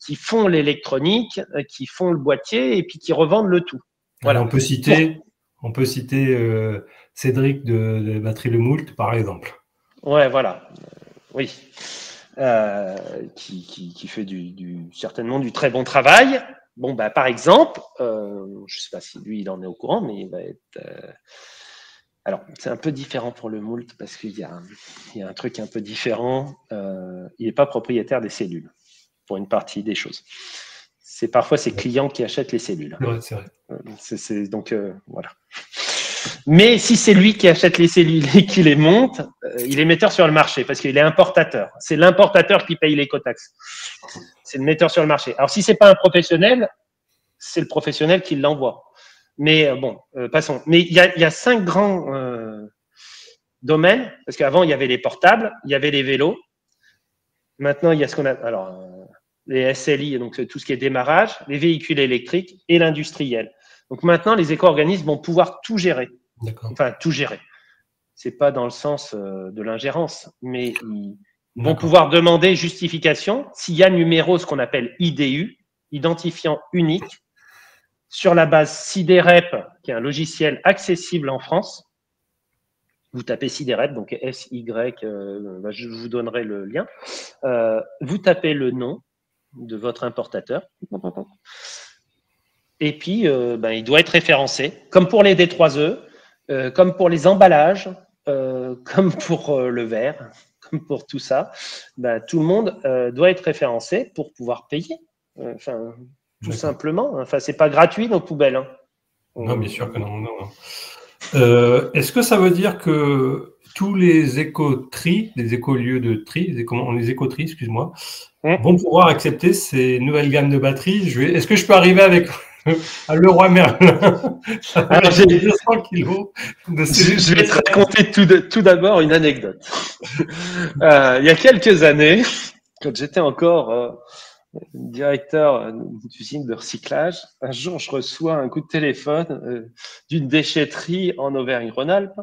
qui font l'électronique, qui font le boîtier et puis qui revendent le tout. Voilà. On peut citer Cédric de Batterie Le Moult, par exemple. Ouais, voilà. Oui. Qui fait certainement du très bon travail. Bon, par exemple, je ne sais pas si lui, il en est au courant, mais il va être… Alors, c'est un peu différent pour le Moult parce qu'il y a un truc un peu différent. Il n'est pas propriétaire des cellules pour une partie des choses. C'est parfois ses clients qui achètent les cellules. Ouais, c'est vrai. Donc, voilà. Mais si c'est lui qui achète les cellules et qui les monte, il est metteur sur le marché parce qu'il est importateur. C'est l'importateur qui paye l'écotaxe. C'est le metteur sur le marché. Alors, si ce n'est pas un professionnel, c'est le professionnel qui l'envoie. Mais bon, passons. Mais il y a 5 grands domaines, parce qu'avant, il y avait les portables, il y avait les vélos. Maintenant, il y a ce qu'on a… Alors, les SLI, donc tout ce qui est démarrage, les véhicules électriques et l'industriel. Donc maintenant, les éco-organismes vont pouvoir tout gérer. Enfin, tout gérer. Ce n'est pas dans le sens de l'ingérence, mais ils vont pouvoir demander justification s'il y a numéro, ce qu'on appelle IDU, identifiant unique, sur la base SIDEREP, qui est un logiciel accessible en France. Vous tapez SIDEREP, donc SY, je vous donnerai le lien. Vous tapez le nom de votre importateur. Et puis, il doit être référencé, comme pour les D3E, comme pour les emballages, comme pour le verre, comme pour tout ça. Tout le monde doit être référencé pour pouvoir payer. Tout simplement. Enfin, c'est pas gratuit, nos poubelles. Hein. Non, bien sûr que non. Est-ce que ça veut dire que tous les éco-tri, les éco-lieux de tri, les éco-tri, excuse-moi, vont pouvoir accepter ces nouvelles gammes de batteries? Est-ce que je peux arriver avec à Leroy Merlin? Alors, j'ai 200 kilos de cellules. Je vais te raconter tout d'abord une anecdote. Il y a quelques années, quand j'étais encore directeur d'usine de recyclage, un jour, je reçois un coup de téléphone d'une déchetterie en Auvergne-Rhône-Alpes,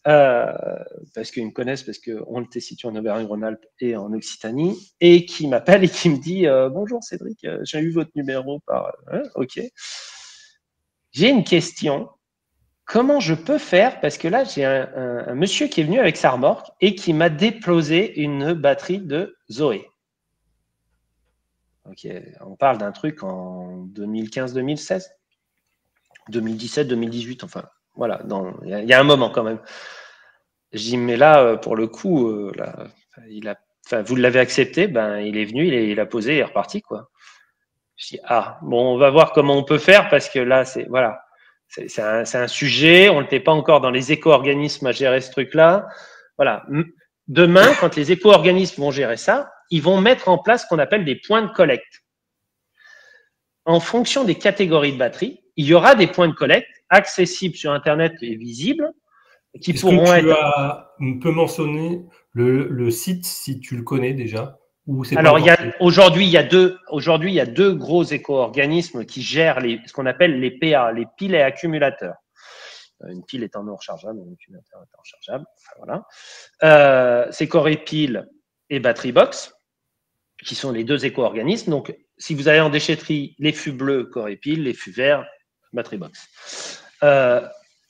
parce qu'ils me connaissent, parce qu'on était situé en Auvergne-Rhône-Alpes et en Occitanie, et qui m'appelle et qui me dit « Bonjour Cédric, j'ai eu votre numéro par… Ok. J'ai une question. Comment je peux faire? Parce que là, j'ai un monsieur qui est venu avec sa remorque et qui m'a déposé une batterie de Zoé. Okay. On parle d'un truc en 2015-2016, 2017-2018, enfin, voilà, il y a un moment quand même. Je dis, mais là, pour le coup, là, vous l'avez accepté, ben, il est venu, il a posé, il est reparti, quoi. Je dis, ah, bon, on va voir comment on peut faire parce que là, voilà, c'est un sujet, on n'était pas encore dans les éco-organismes à gérer ce truc-là. Voilà. Demain, quand les éco-organismes vont gérer ça, ils vont mettre en place ce qu'on appelle des points de collecte. En fonction des catégories de batteries, il y aura des points de collecte accessibles sur Internet et visibles qui pourront être. On peut mentionner le site si tu le connais déjà ou c'est Alors, pas aujourd'hui, il y a deux gros éco-organismes qui gèrent ce qu'on appelle les PA, les piles et accumulateurs. Une pile étant non rechargeable, un accumulateur étant rechargeable. Enfin, voilà. C'est Corepile et Batterybox, qui sont les deux éco-organismes. Donc, si vous avez en déchetterie les fûts bleus, Corepile, les fûts verts, Batterybox.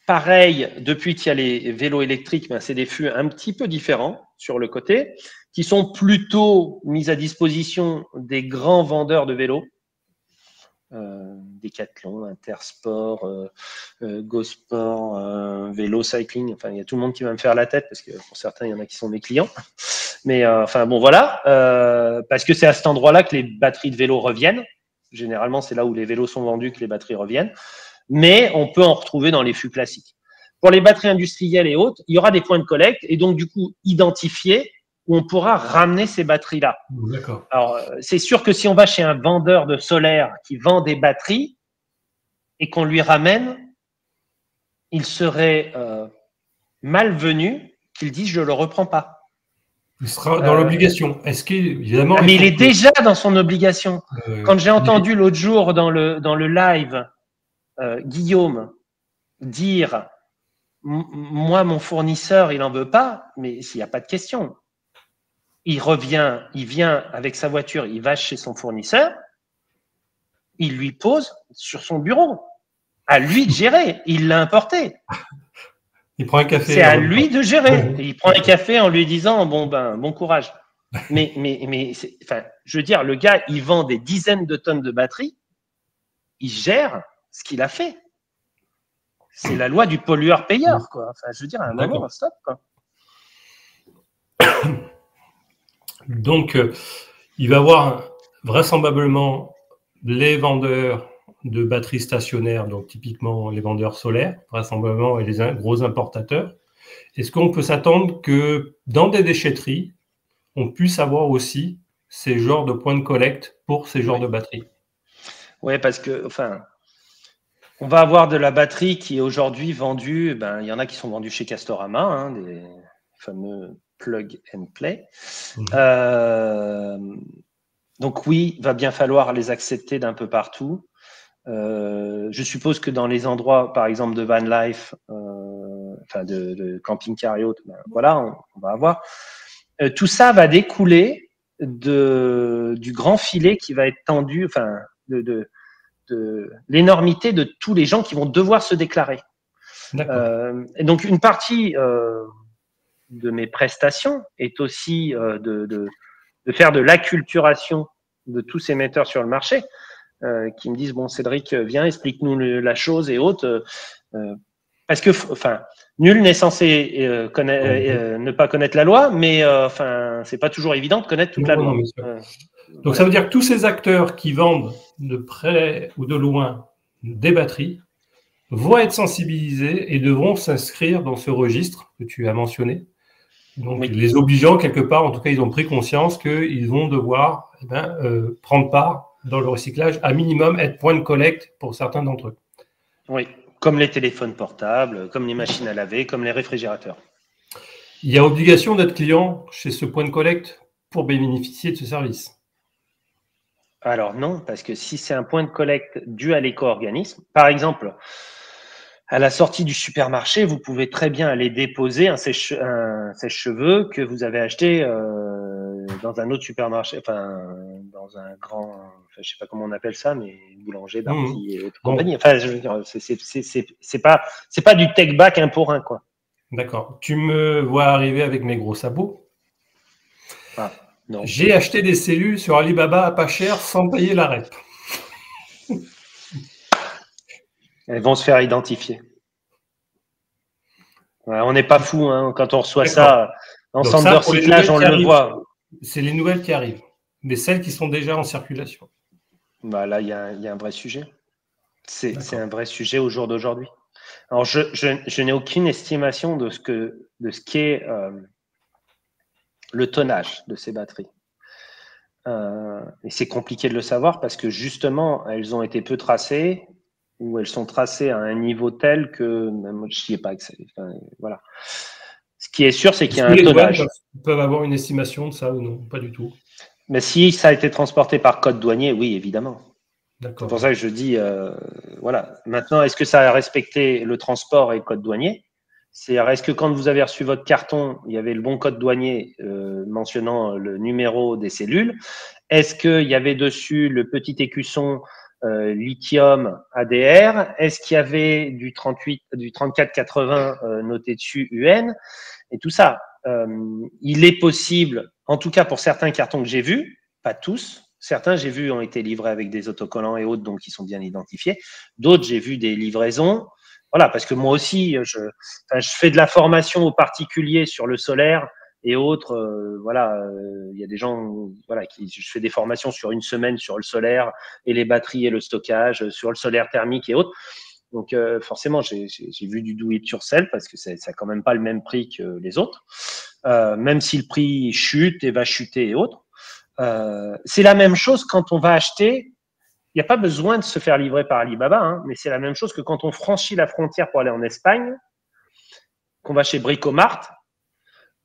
Pareil, depuis qu'il y a les vélos électriques, ben, c'est des fûts un petit peu différents sur le côté, qui sont plutôt mis à disposition des grands vendeurs de vélos, Decathlon, Intersport, GoSport, Vélo Cycling. Enfin, il y a tout le monde qui va me faire la tête parce que pour certains, il y en a qui sont mes clients. Mais enfin bon, voilà, parce que c'est à cet endroit-là que les batteries de vélo reviennent. Généralement, c'est là où les vélos sont vendus que les batteries reviennent. Mais on peut en retrouver dans les fûts classiques. Pour les batteries industrielles et autres, il y aura des points de collecte et donc du coup identifiés où on pourra ramener ces batteries-là. D'accord. Alors, c'est sûr que si on va chez un vendeur de solaire qui vend des batteries et qu'on lui ramène, il serait malvenu qu'il dise je ne le reprends pas. Il sera dans l'obligation. Est-ce qu'évidemment. Mais il est déjà dans son obligation. Quand j'ai entendu l'autre jour dans le live Guillaume dire moi, mon fournisseur, il n'en veut pas, mais s'il n'y a pas de question. Il vient avec sa voiture, il va chez son fournisseur, il lui pose sur son bureau. À lui de gérer. Il l'a importé. Il prend un café. C'est à lui de gérer. Il prend un café en lui disant bon courage. Mais enfin, je veux dire, le gars, il vend des dizaines de tonnes de batteries. Il gère ce qu'il a fait. C'est la loi du pollueur-payeur, quoi. Enfin, je veux dire, à un moment, stop, quoi. Donc, il va y avoir vraisemblablement les vendeurs de batteries stationnaires, donc typiquement les vendeurs solaires, vraisemblablement, et les gros importateurs. Est-ce qu'on peut s'attendre que dans des déchetteries, on puisse avoir aussi ces genres de points de collecte pour ces genres de batteries? Oui, parce que, enfin, on va avoir de la batterie qui est aujourd'hui vendue, ben, il y en a qui sont vendus chez Castorama, hein, des fameux plug and play. Donc oui, il va bien falloir les accepter d'un peu partout. Je suppose que dans les endroits, par exemple, de van life, enfin de camping-car et autres, ben, voilà, on va avoir. Tout ça va découler du grand filet qui va être tendu, enfin, de l'énormité de tous les gens qui vont devoir se déclarer. Et donc, une partie de mes prestations est aussi de faire de l'acculturation de tous ces metteurs sur le marché qui me disent bon, Cédric, viens, explique-nous la chose et autres. Parce que, enfin, nul n'est censé ne pas connaître la loi, mais enfin, c'est pas toujours évident de connaître toute la loi. Donc, ça veut dire que tous ces acteurs qui vendent de près ou de loin des batteries vont être sensibilisés et devront s'inscrire dans ce registre que tu as mentionné. Donc, oui, les obligeant quelque part, en tout cas, ils ont pris conscience qu'ils vont devoir prendre part dans le recyclage, à minimum être point de collecte pour certains d'entre eux. Oui, comme les téléphones portables, comme les machines à laver, comme les réfrigérateurs. Il y a obligation d'être client chez ce point de collecte pour bénéficier de ce service? Alors non, parce que si c'est un point de collecte dû à l'éco-organisme, par exemple, à la sortie du supermarché, vous pouvez très bien aller déposer un sèche-cheveux que vous avez acheté dans un autre supermarché, enfin dans un grand, enfin, je sais pas comment on appelle ça, mais boulanger, Darty et compagnie. Enfin, je veux dire, c'est pas du tech back un pour un, quoi. D'accord. Tu me vois arriver avec mes gros sabots. Ah. Non. J'ai acheté des cellules sur Alibaba à pas cher sans payer la REP. Elles vont se faire identifier. Ouais, on n'est pas fou hein, quand on reçoit ça en centre de recyclage, on le voit. C'est les nouvelles qui arrivent, mais celles qui sont déjà en circulation. Bah là, il y a un vrai sujet. C'est un vrai sujet au jour d'aujourd'hui. Alors, je n'ai aucune estimation de ce qu'est le tonnage de ces batteries. Et c'est compliqué de le savoir parce que justement, elles ont été peu tracées ou elles sont tracées à un niveau tel que même je n'y ai pas accès. Enfin, voilà. Ce qui est sûr, c'est qu'il y a un tonnage. Ils peuvent avoir une estimation de ça ou non? Pas du tout. Mais si ça a été transporté par code douanier, oui, évidemment. C'est pour ça que je dis, voilà. Maintenant, est-ce que ça a respecté le transport et le code douanier? Est-ce que quand vous avez reçu votre carton, il y avait le bon code douanier mentionnant le numéro des cellules? Est-ce qu'il y avait dessus le petit écusson lithium ADR? Est-ce qu'il y avait du 3480 noté dessus UN? Et tout ça. Il est possible, en tout cas pour certains cartons que j'ai vus, pas tous, certains, j'ai vu, ont été livrés avec des autocollants et autres, donc ils sont bien identifiés. D'autres, j'ai vu des livraisons. Voilà, parce que moi aussi, je fais de la formation aux particuliers sur le solaire et autres. Voilà, il y a des gens, voilà, je fais des formations sur une semaine sur le solaire et les batteries et le stockage, sur le solaire thermique et autres. Donc forcément, j'ai vu du do it yourself parce que ça n'a quand même pas le même prix que les autres, même si le prix chute et va chuter et autres. C'est la même chose quand on va acheter. Il n'y a pas besoin de se faire livrer par Alibaba, hein, mais c'est la même chose que quand on franchit la frontière pour aller en Espagne, qu'on va chez Bricomart,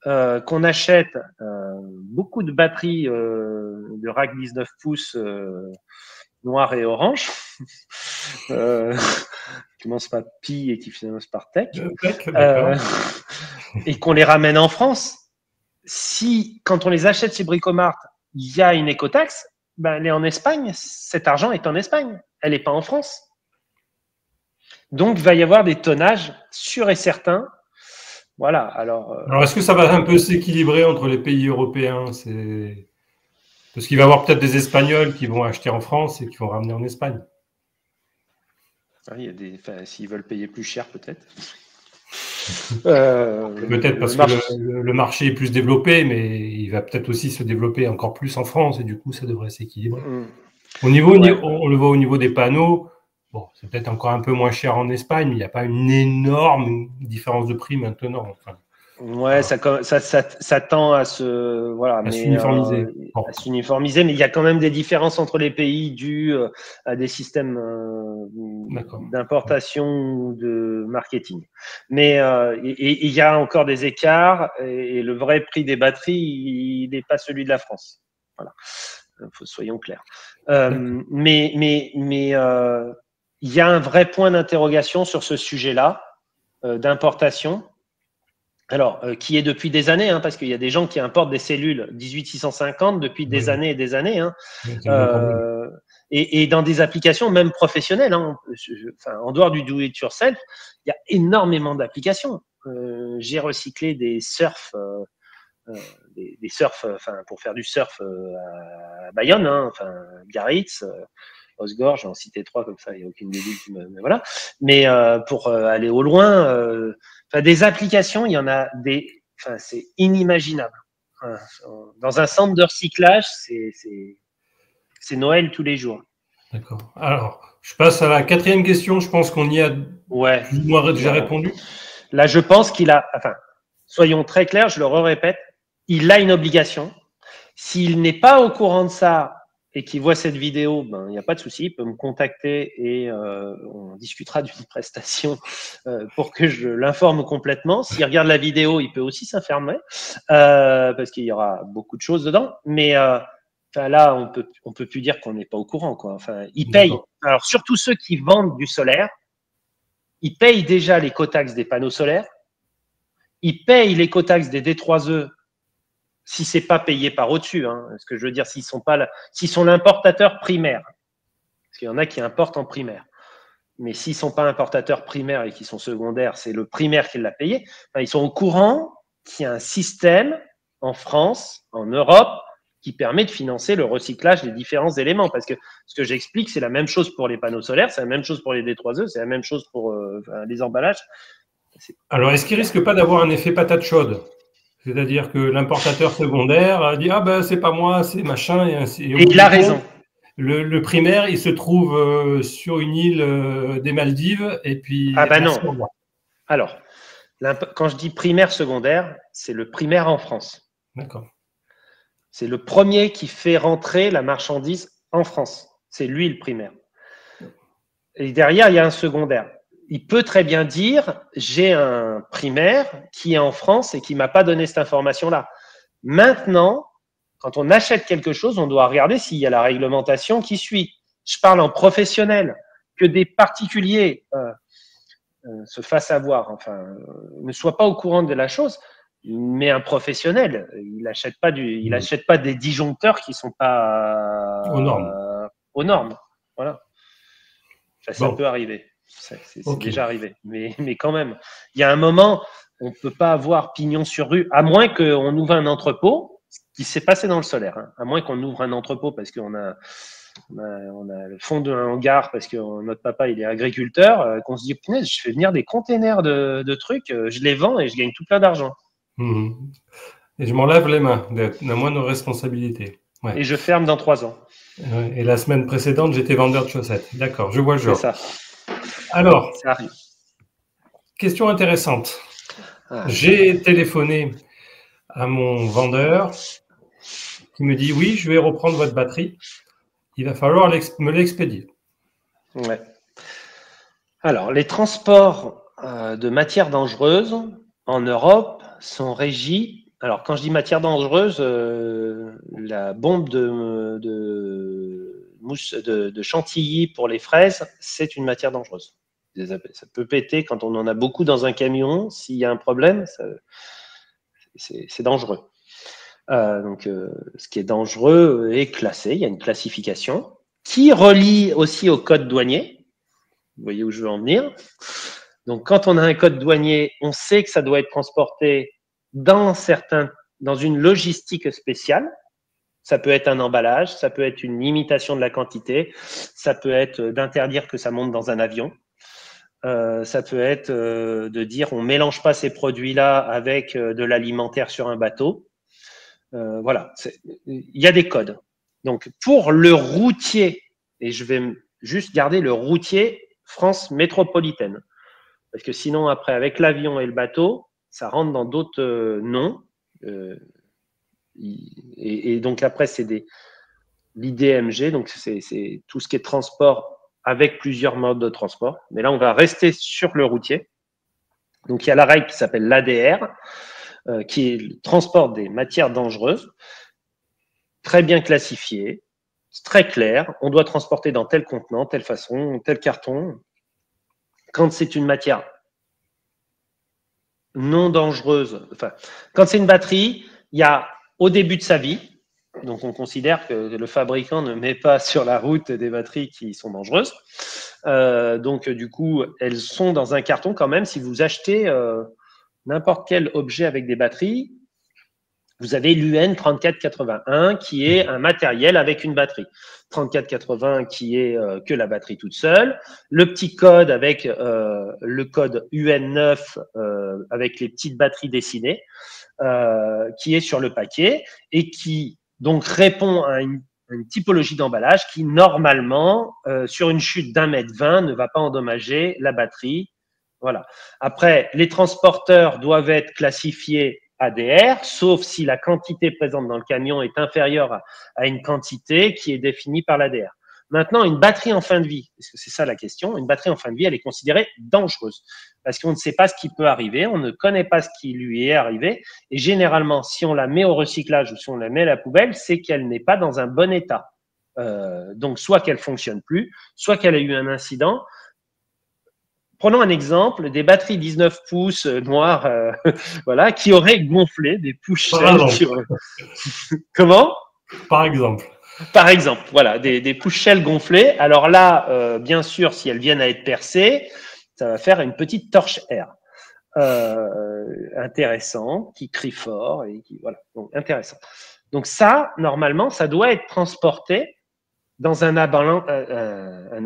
qu'on achète beaucoup de batteries de rack 19 pouces noir et orange, qui commence par Pi et qui finance par Tech, et qu'on les ramène en France. Si, quand on les achète chez Bricomart, il y a une écotaxe, ben, elle est en Espagne, cet argent est en Espagne, elle n'est pas en France. Donc, il va y avoir des tonnages sûrs et certains. Voilà, alors est-ce que ça va un peu s'équilibrer entre les pays européens? Parce qu'il va y avoir peut-être des Espagnols qui vont acheter en France et qui vont ramener en Espagne. Il y a s'ils veulent payer plus cher, peut-être. Peut-être parce que le marché est plus développé, mais il va peut-être aussi se développer encore plus en France et du coup, ça devrait s'équilibrer. On le voit au niveau des panneaux. Bon, c'est peut-être encore un peu moins cher en Espagne, mais il n'y a pas une énorme différence de prix maintenant. Enfin, ouais, voilà. ça tend à s'uniformiser. À s'uniformiser, mais il y a quand même des différences entre les pays dues à des systèmes d'importation ou de marketing. Mais il y a encore des écarts et le vrai prix des batteries, il n'est pas celui de la France. Voilà, soyons clairs. Mais il y a un vrai point d'interrogation sur ce sujet-là d'importation. Alors, qui est depuis des années, hein, parce qu'il y a des gens qui importent des cellules 18650 depuis des années et des années, hein, et dans des applications même professionnelles. Hein, en dehors du do-it-yourself, il y a énormément d'applications. J'ai recyclé des surfs, pour faire du surf à Bayonne, hein, Biarritz, Osgore, j'en citais 3 comme ça, il n'y a aucune des villes mais voilà. Mais pour aller au loin, des applications, il y en a c'est inimaginable. Dans un centre de recyclage, c'est Noël tous les jours. D'accord. Alors, je passe à la 4e question. Je pense qu'on y a plus ou moins déjà répondu. Là, je pense qu'il a, soyons très clairs, je le répète, il a une obligation. S'il n'est pas au courant de ça et qu'il voit cette vidéo, il n'y a pas de souci, il peut me contacter et on discutera d'une prestation pour que je l'informe complètement. S'il regarde la vidéo, il peut aussi s'informer parce qu'il y aura beaucoup de choses dedans. Mais là, on peut plus dire qu'on n'est pas au courant, quoi. Ils payent. Alors, surtout ceux qui vendent du solaire, ils payent déjà l'écotaxe des panneaux solaires, ils payent l'écotaxe des D3E si c'est pas payé par au-dessus, hein, ce que je veux dire, s'ils sont l'importateur primaire, parce qu'il y en a qui importent en primaire, mais s'ils sont pas importateurs primaires et qui sont secondaires, c'est le primaire qui l'a payé. Ils sont au courant qu'il y a un système en France, en Europe, qui permet de financer le recyclage des différents éléments. Parce que ce que j'explique, c'est la même chose pour les panneaux solaires, c'est la même chose pour les D3E, c'est la même chose pour les emballages. Alors, est-ce qu'il risque pas d'avoir un effet patate chaude? C'est-à-dire que l'importateur secondaire dit « Ah ben, c'est pas moi, c'est machin ». Et il a raison. Le primaire, il se trouve sur une île des Maldives et puis… Ah ben non. Alors, quand je dis primaire, secondaire, c'est le primaire en France. D'accord. C'est le premier qui fait rentrer la marchandise en France. C'est lui le primaire. Et derrière, il y a un secondaire. Il peut très bien dire, j'ai un primaire qui est en France et qui ne m'a pas donné cette information-là. Maintenant, quand on achète quelque chose, on doit regarder s'il y a la réglementation qui suit. Je parle en professionnel, que des particuliers se fassent avoir, enfin, ne soient pas au courant de la chose. Mais un professionnel, il n'achète pas des disjoncteurs qui ne sont pas aux normes. Voilà. Ça peut arriver. C'est déjà arrivé. Mais quand même, il y a un moment, on ne peut pas avoir pignon sur rue, à moins qu'on ouvre un entrepôt, ce qui s'est passé dans le solaire, hein, à moins qu'on ouvre un entrepôt parce qu'on a le fond d'un hangar parce que notre papa il est agriculteur, qu'on se dit punaise, je fais venir des containers de trucs, je les vends et je gagne tout plein d'argent. Et je m'en lave les mains, la moindre responsabilité. Ouais. Et je ferme dans 3 ans. Et la semaine précédente, j'étais vendeur de chaussettes. D'accord, je vois le genre. C'est ça. Alors, ça arrive. Question intéressante. J'ai téléphoné à mon vendeur qui me dit « Oui, je vais reprendre votre batterie. Il va falloir me l'expédier. » Ouais. Alors, les transports de matières dangereuses en Europe sont régis. Alors, quand je dis matière dangereuse, la bombe de Chantilly pour les fraises, c'est une matière dangereuse. Ça peut péter quand on en a beaucoup dans un camion. S'il y a un problème, c'est dangereux. Ce qui est dangereux est classé. Il y a une classification qui relie aussi au code douanier. Vous voyez où je veux en venir. Donc, quand on a un code douanier, on sait que ça doit être transporté dans une logistique spéciale. Ça peut être un emballage, ça peut être une limitation de la quantité, ça peut être d'interdire que ça monte dans un avion. Ça peut être de dire on ne mélange pas ces produits-là avec de l'alimentaire sur un bateau. Voilà, il y a des codes. Donc, pour le routier, et je vais juste garder le routier France métropolitaine, parce que sinon, après, avec l'avion et le bateau, ça rentre dans d'autres noms. Et donc, après, c'est l'IDMG, donc c'est tout ce qui est transport avec plusieurs modes de transport. Mais là, on va rester sur le routier. Donc, il y a la règle qui s'appelle l'ADR, qui est le transport des matières dangereuses, très bien classifié, très clair. On doit transporter dans tel contenant, telle façon, tel carton. Quand c'est une matière non dangereuse, enfin, quand c'est une batterie, il y a au début de sa vie, donc on considère que le fabricant ne met pas sur la route des batteries qui sont dangereuses. Donc du coup, elles sont dans un carton quand même. Si vous achetez n'importe quel objet avec des batteries, vous avez l'UN 3481 qui est un matériel avec une batterie. 3481 qui est que la batterie toute seule. Le petit code avec le code UN9 avec les petites batteries dessinées qui est sur le paquet et qui donc répond à une typologie d'emballage qui normalement sur une chute d'1,20 m ne va pas endommager la batterie. Voilà. Après, les transporteurs doivent être classifiés ADR, sauf si la quantité présente dans le camion est inférieure à une quantité qui est définie par l'ADR. Maintenant, une batterie en fin de vie, parce que c'est ça la question, une batterie en fin de vie, elle est considérée dangereuse parce qu'on ne sait pas ce qui peut arriver, on ne connaît pas ce qui lui est arrivé et généralement, si on la met au recyclage ou si on la met à la poubelle, c'est qu'elle n'est pas dans un bon état. Donc, soit qu'elle ne fonctionne plus, soit qu'elle a eu un incident. Prenons un exemple, des batteries 19 pouces noires, voilà, qui auraient gonflé, des push-shells. Comment? Par exemple. Par exemple, voilà, des push-shells gonflés. Alors là, bien sûr, si elles viennent à être percées, ça va faire une petite torche air. Intéressant, qui crie fort et qui, voilà, donc intéressant. Donc ça, normalement, ça doit être transporté dans un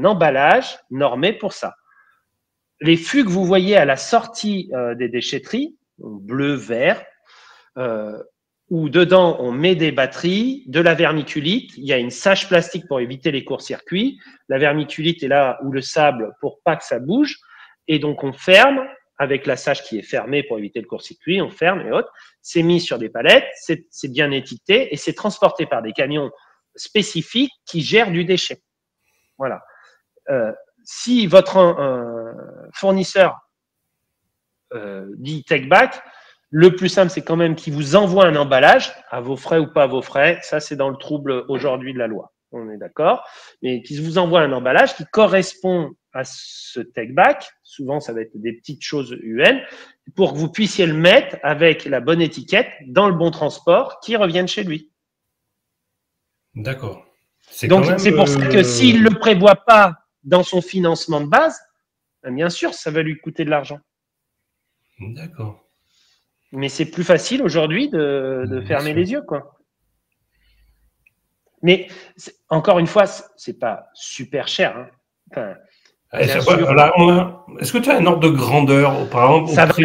emballage normé pour ça. Les fûts que vous voyez à la sortie des déchetteries, bleu, vert, où dedans on met des batteries, de la vermiculite, il y a une sage plastique pour éviter les court-circuits, la vermiculite est là, ou le sable, pour pas que ça bouge, et donc on ferme, avec la sage qui est fermée pour éviter le court-circuit, on ferme et autres, c'est mis sur des palettes, c'est bien étiqueté, et c'est transporté par des camions spécifiques qui gèrent du déchet. Voilà. Si votre fournisseur dit take back, le plus simple, c'est quand même qu'il vous envoie un emballage, à vos frais ou pas à vos frais. Ça, c'est dans le trouble aujourd'hui de la loi. On est d'accord. Mais qu'il vous envoie un emballage qui correspond à ce take back. Souvent, ça va être des petites choses UN, pour que vous puissiez le mettre avec la bonne étiquette dans le bon transport qui revienne chez lui. D'accord. Donc, c'est pour ça que s'il ne le prévoit pas dans son financement de base, bien sûr, ça va lui coûter de l'argent. D'accord. Mais c'est plus facile aujourd'hui de fermer les yeux, quoi. Mais encore une fois, c'est pas super cher. Hein. Enfin, est-ce que tu as un ordre de grandeur, par exemple,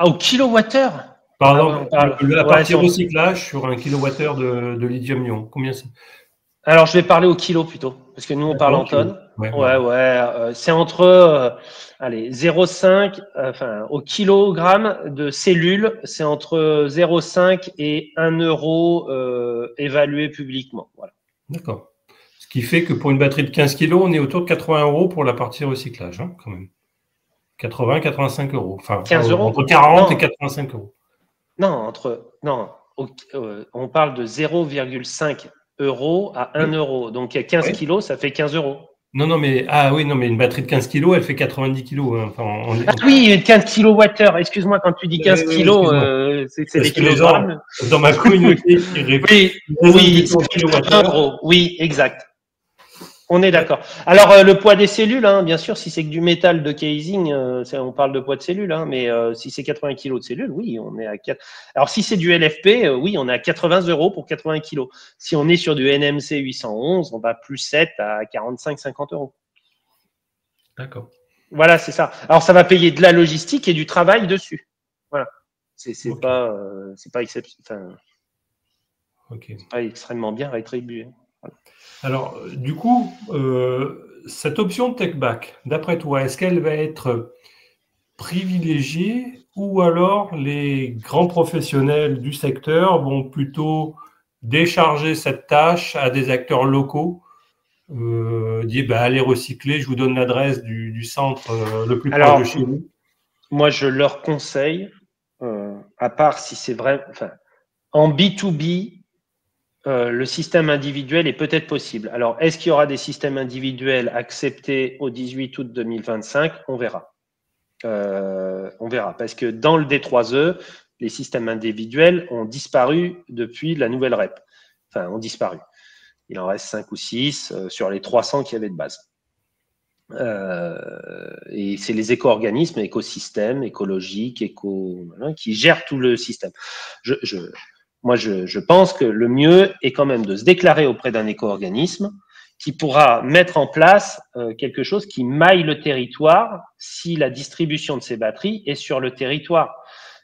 au kilowattheure? Par exemple, la partie recyclage sur un kilowattheure de lithium-ion, combien c'est? Alors, je vais parler au kilo plutôt, parce que nous, on parle en tonnes. C'est entre 0,5, au kilogramme de cellules, c'est entre 0,5 et 1 euro évalué publiquement. Voilà. D'accord. Ce qui fait que pour une batterie de 15 kg, on est autour de 80 euros pour la partie recyclage, hein, quand même. 80, 85 euros. Enfin, 15 euros entre 40 et 85 euros. Non, on parle de 0,5 euros à 1 euro. Donc, 15 kilos, ça fait 15 euros. Non, mais une batterie de 15 kg, elle fait 90 kg. Hein. Oui, 15 kWh. Excuse-moi, quand tu dis 15 kg, c'est les kilogrammes. Dans ma communauté, oui, exact. On est d'accord. Alors, le poids des cellules, hein, bien sûr, si c'est que du métal de casing, on parle de poids de cellules, hein, mais si c'est 80 kg de cellules, oui, on est à 4. Alors, si c'est du LFP, oui, on est à 80 euros pour 80 kg. Si on est sur du NMC 811, on va plus 7 à 45-50 euros. D'accord. Voilà, c'est ça. Alors, ça va payer de la logistique et du travail dessus. Voilà. C'est pas exceptionnel. C'est pas extrêmement bien rétribué. Voilà. Alors, du coup, cette option de take back, d'après toi, est-ce qu'elle va être privilégiée ou alors les grands professionnels du secteur vont plutôt décharger cette tâche à des acteurs locaux, dire allez recycler, je vous donne l'adresse du centre le plus proche de chez vous? Moi, je leur conseille, à part si c'est vrai, en B2B, le système individuel est peut-être possible. Alors, est-ce qu'il y aura des systèmes individuels acceptés au 18 août 2025? On verra. On verra. Parce que dans le D3E, les systèmes individuels ont disparu depuis la nouvelle REP. Enfin, ont disparu. Il en reste 5 ou 6 sur les 300 qu'il y avait de base. Et c'est les éco-organismes, écosystèmes, écologiques, qui gèrent tout le système. Moi, je pense que le mieux est quand même de se déclarer auprès d'un éco-organisme qui pourra mettre en place quelque chose qui maille le territoire si la distribution de ces batteries est sur le territoire.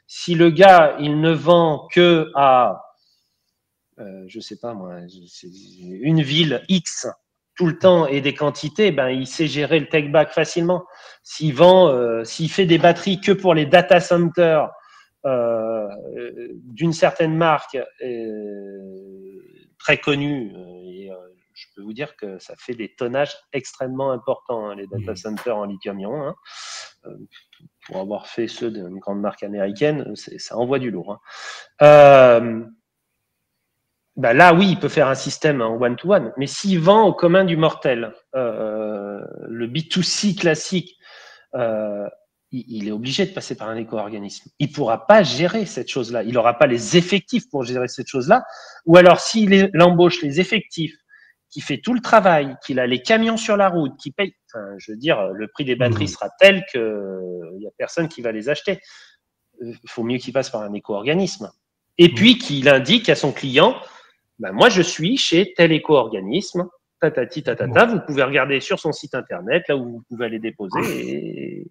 Si le gars, il ne vend que à, je sais pas moi, une ville X tout le temps et des quantités, il sait gérer le take back facilement. S'il fait des batteries que pour les data centers, d'une certaine marque très connue, je peux vous dire que ça fait des tonnages extrêmement importants, hein, les data centers en lithium-ion. Hein. Pour avoir fait ceux d'une grande marque américaine, ça envoie du lourd. Hein. Là, oui, il peut faire un système en one-to-one, mais s'il vend au commun du mortel, le B2C classique, il est obligé de passer par un éco-organisme. Il ne pourra pas gérer cette chose-là. Il n'aura pas les effectifs pour gérer cette chose-là. Ou alors, s'il embauche les effectifs, qui fait tout le travail, qu'il a les camions sur la route, qui paye, je veux dire, le prix des batteries sera tel qu'il n'y a personne qui va les acheter. Il faut mieux qu'il passe par un éco-organisme. Et puis qu'il indique à son client, ben, moi je suis chez tel éco-organisme, tatati tatata, vous pouvez regarder sur son site internet, là où vous pouvez aller déposer,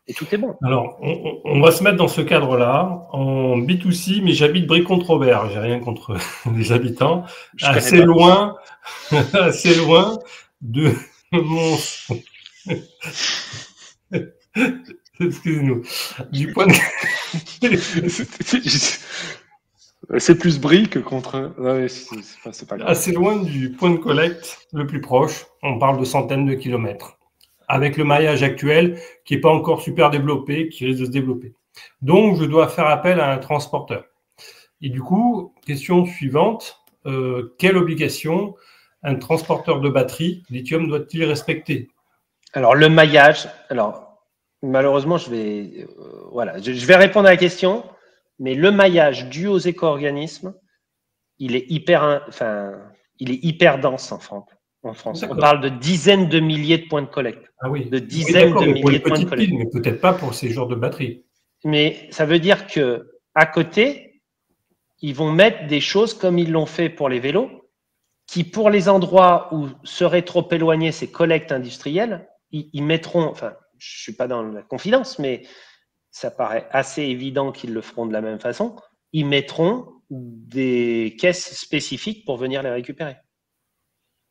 et tout est bon. Alors, on va se mettre dans ce cadre-là, en B2C, mais j'habite Brie-Contre-Robert, j'ai rien contre les habitants, assez loin de mon... Excusez-nous. Du point de... C'est plus Brie que contre... Ouais, c'est pas grave. Assez loin du point de collecte le plus proche, on parle de centaines de kilomètres, avec le maillage actuel qui n'est pas encore super développé, qui risque de se développer. Donc, je dois faire appel à un transporteur. Et du coup, question suivante, quelle obligation un transporteur de batterie lithium doit-il respecter? Alors, le maillage, malheureusement, je vais répondre à la question, mais le maillage dû aux éco-organismes, il est hyper dense en France. On parle de dizaines de milliers de points de collecte. Ah oui. De dizaines de milliers de points de collecte. Mais peut-être pas pour ces genres de batteries. Mais ça veut dire que à côté, ils vont mettre des choses comme ils l'ont fait pour les vélos, qui pour les endroits où seraient trop éloignés ces collectes industrielles, ils mettront, enfin, je suis pas dans la confidence, mais ça paraît assez évident qu'ils le feront de la même façon, ils mettront des caisses spécifiques pour venir les récupérer.